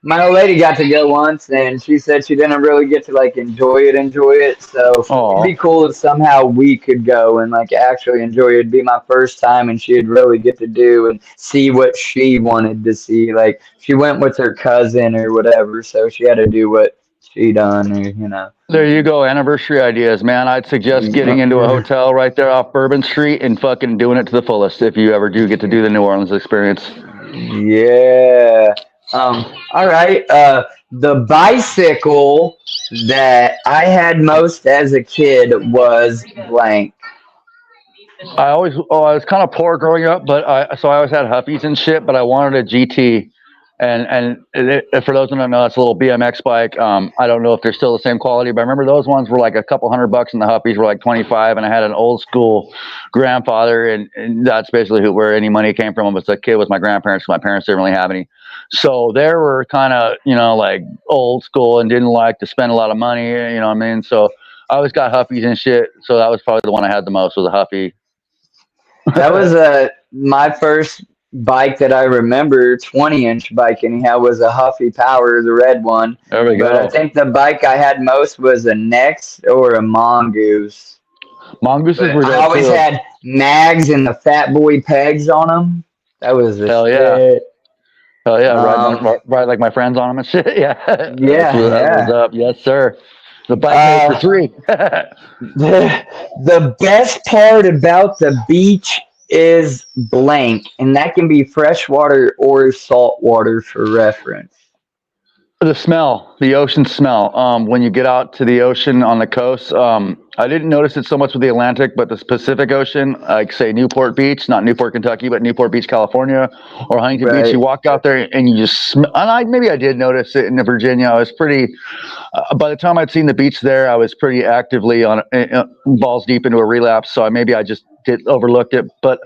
My old lady got to go once, and she said she didn't really get to like enjoy it. So it'd be Oh, cool if somehow we could go and like actually enjoy it. It'd be my first time, and she'd really get to do and see what she wanted to see. Like she went with her cousin or whatever, so she had to do what she done, or. there you go. Anniversary ideas, man. I'd suggest getting into a hotel right there off Bourbon Street and fucking doing it to the fullest if you ever do get to do the New Orleans experience. Yeah. All right. The bicycle that I had most as a kid was blank. I was kind of poor growing up, but so I always had Huffies and shit, but I wanted a GT. For those who don't know, it's a little BMX bike. I don't know if they're still the same quality, but I remember those ones were like a couple $100 and the Huffies were like 25. And I had an old school grandfather, and that's basically where any money came from. I was a kid with my grandparents. My parents didn't really have any. So they were kind of, like old school and didn't like to spend a lot of money, you know what I mean? So I always got Huffies and shit. So that was probably the one I had the most was a Huffy. That was my first bike that I remember, 20-inch bike anyhow, was a Huffy Power, the red one. There we But I go. think the bike I had most was a Next or a Mongoose. Mongooses But were I dope always too. had mags and the Fat Boy pegs on them. That was the Hell yeah. shit. Hell yeah, Um, ride like my friends on them and shit. Yeah, that was yeah. up. Yes, sir. The bike made for 3. The best part about the beach is blank, and that can be freshwater or saltwater for reference. The smell, the ocean smell. When you get out to the ocean on the coast, I didn't notice it so much with the Atlantic, but the Pacific Ocean, like say Newport Beach, not Newport, Kentucky, but Newport Beach, California, or Huntington Beach, you Right. walk out there and you just smell. And maybe I did notice it in Virginia. I was pretty. By the time I'd seen the beach there, I was pretty actively on balls deep into a relapse. So maybe I just overlooked it, but.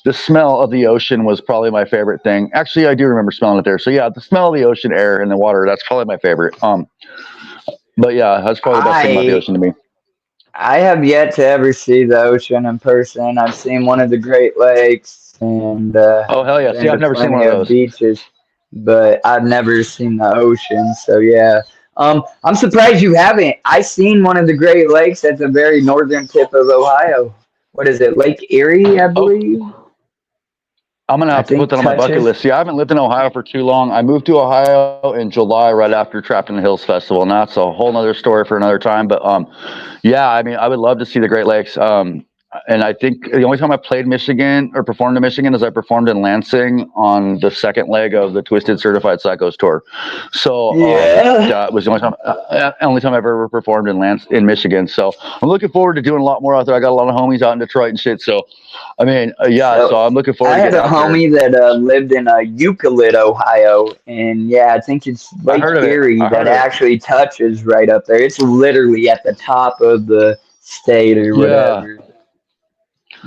The smell of the ocean was probably my favorite thing. Actually, I do remember smelling it there. So yeah, the smell of the ocean air and the water, that's probably my favorite. But yeah, that's probably the best thing about the I ocean to me. I have yet to ever see the ocean in person. I've seen one of the Great Lakes and Oh hell yeah. See, been I've to never seen one plenty of of those. beaches, but I've never seen the ocean. So yeah. I'm surprised you haven't. I seen one of the Great Lakes at the very northern tip of Ohio. What is it? Lake Erie, I Oh, believe. I'm gonna I have to put think that on my bucket touches. list. See, I haven't lived in Ohio for too long. I moved to Ohio in July right after Trapped in the Hills Festival, and that's a whole nother story for another time. But yeah, I mean, I would love to see the Great Lakes. And I think the only time I played Michigan or performed in Michigan is I performed in Lansing on the second leg of the Twisted Certified Psychos tour. So Yeah. that was the only time I've ever performed in Michigan. So I'm looking forward to doing a lot more out there. I got a lot of homies out in Detroit and shit. So I mean, yeah. So So I'm looking forward I to had getting a out there. homie that lived in Euclid, Ohio, and yeah, I think it's I Lake heard of it. Erie I that heard of it. actually touches right up there. It's literally at the top of the state or Yeah. whatever.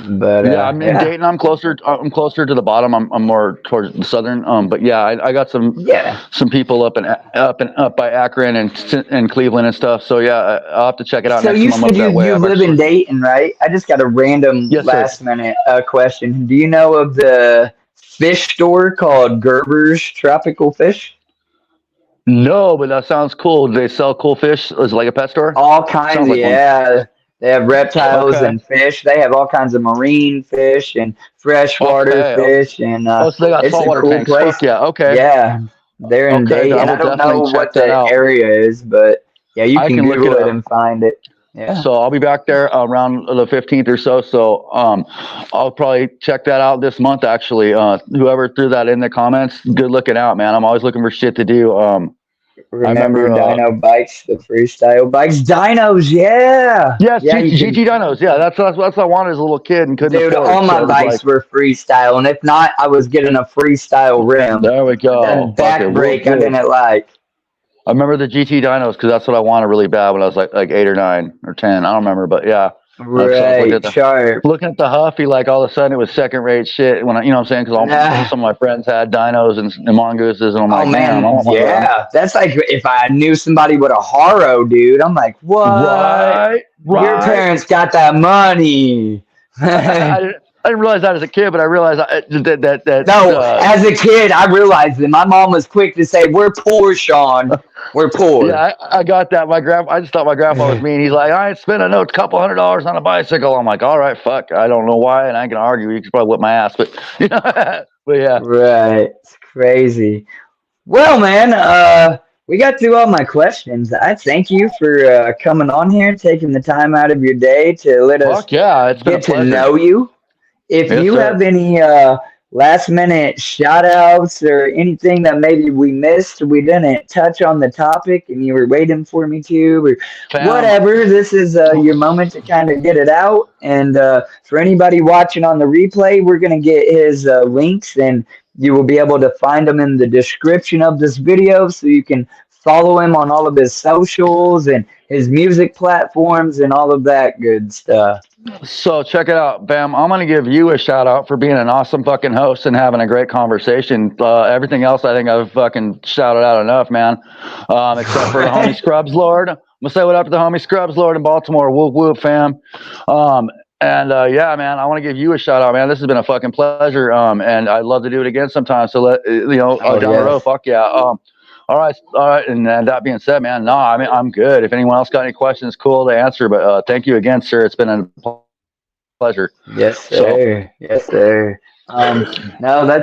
But Yeah, I'm in yeah, Dayton. I'm closer. I'm closer to the bottom. I'm more towards the southern. But yeah, I got yeah. some people up by Akron and Cleveland and stuff. So yeah, I'll have to check it out So next you time I'm said up you that way. you I've live in actually. Dayton, right? I just got a random Yes, sir. last minute question. Do you know of the fish store called Gerber's Tropical Fish? No, but that sounds cool. Do they sell cool fish? Is it like a pet store? All kinds, Sounds like one. yeah. They have reptiles Okay. and fish. They have all kinds of marine fish and freshwater Okay. Okay. fish, and Oh, so they got it's a saltwater cool tanks. place. Fuck yeah. Okay. Yeah, they're in Okay. I Dayton. I will don't know definitely what check that the out. area is, but Yeah, you I can can look Google it it up. and find it. Yeah. So I'll be back there around the 15th or so. So I'll probably check that out this month. Actually, whoever threw that in the comments, good looking out, man. I'm always looking for shit to do. I Remember remember. Dino Bikes, the freestyle bikes? Dinos, yeah. Yes, Yeah, you can. GT Dinos. Yeah, that's what I wanted as a little kid and couldn't Dude, afford. all So my it was bikes like, were freestyle, and if not, I was getting a freestyle rim. there we But go. that back Fucking whoop brake I whoop. didn't like. I remember the GT Dinos because that's what I wanted really bad when I was like 8 or 9 or 10. I don't remember, but yeah. So I was Right, sharp. looking at the Huffy, like all of a sudden it was second rate shit. When I, you know what I'm saying? Because some of my friends had Dinos and Mongooses, and I'm Oh like, damn, I man, want one of them. yeah. That's like if I knew somebody with a Haro, dude. I'm like, what? Right, Your right. parents got that money. I didn't realize that as a kid, but I realized that No, as a kid, I realized that my mom was quick to say, "We're poor, Sean. We're poor." yeah, I got that. I just thought my grandpa was mean. He's like, I ain't spending a couple $100 on a bicycle. I'm like, all right, fuck. I don't know why, and I can argue. You could probably whip my ass, but you know, but yeah. Right, it's crazy. Well, man, we got through all my questions. I thank you for coming on here, taking the time out of your day to let us Fuck yeah, it's been a get to pleasure. know you. If Yes, you sir. have any last minute shout outs or anything that maybe we missed, we didn't touch on the topic and you were waiting for me to, or whatever, this is your moment to kind of get it out. And for anybody watching on the replay, we're going to get his links and you will be able to find them in the description of this video so you can follow him on all of his socials and his music platforms and all of that good stuff. So check it out, Bam. I'm gonna give you a shout out for being an awesome fucking host and having a great conversation. Everything else, I think I've fucking shouted out enough, man. Except for the homie Scrubs Lord. I'm gonna say what up to the homie Scrubs Lord in Baltimore. Whoop whoop, fam. Yeah, man, I want to give you a shout out, man. This has been a fucking pleasure. And I'd love to do it again sometime. So down the road, fuck yeah. All right. And that being said, man, no, I mean, I'm good. If anyone else got any questions, cool to answer. But thank you again, sir. It's been a pleasure. Yes, sir. Yes, sir. No,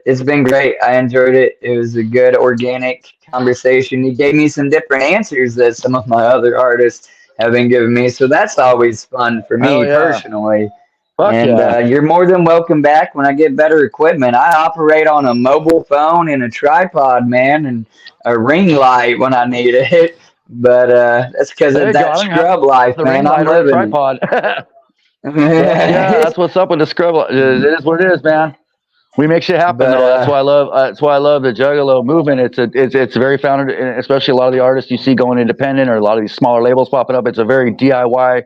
it's been great. I enjoyed it. It was a good organic conversation. You gave me some different answers that some of my other artists have been giving me. So that's always fun for me personally. Fuck and yeah. You're more than welcome back when I get better equipment. I operate on a mobile phone and a tripod, man, and a ring light when I need it. But that's because of that scrub life, man. I'm living tripod. That's what's up with the scrub. It is what it is, man. We make shit happen, though. That's why I love. That's why I love the Juggalo movement. It's very founded, especially a lot of the artists you see going independent, or a lot of these smaller labels popping up. It's a very DIY.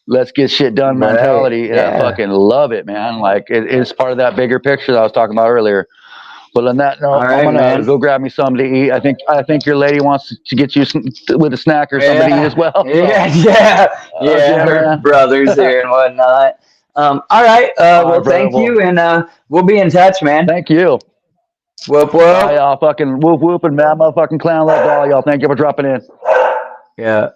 Let's get shit done mentality, and I fucking love it, man. Like it's part of that bigger picture that I was talking about earlier. But on that note, I'm gonna go grab me something to eat. I think your lady wants to get you with a snack or something to eat as well. So. Yeah. Her brothers here and whatnot. All right. Well, thank you, and we'll be in touch, man. Thank you. Whoop whoop. All right, y'all fucking whoop whoop and mad motherfucking clown love to all y'all. Thank you for dropping in. Yeah.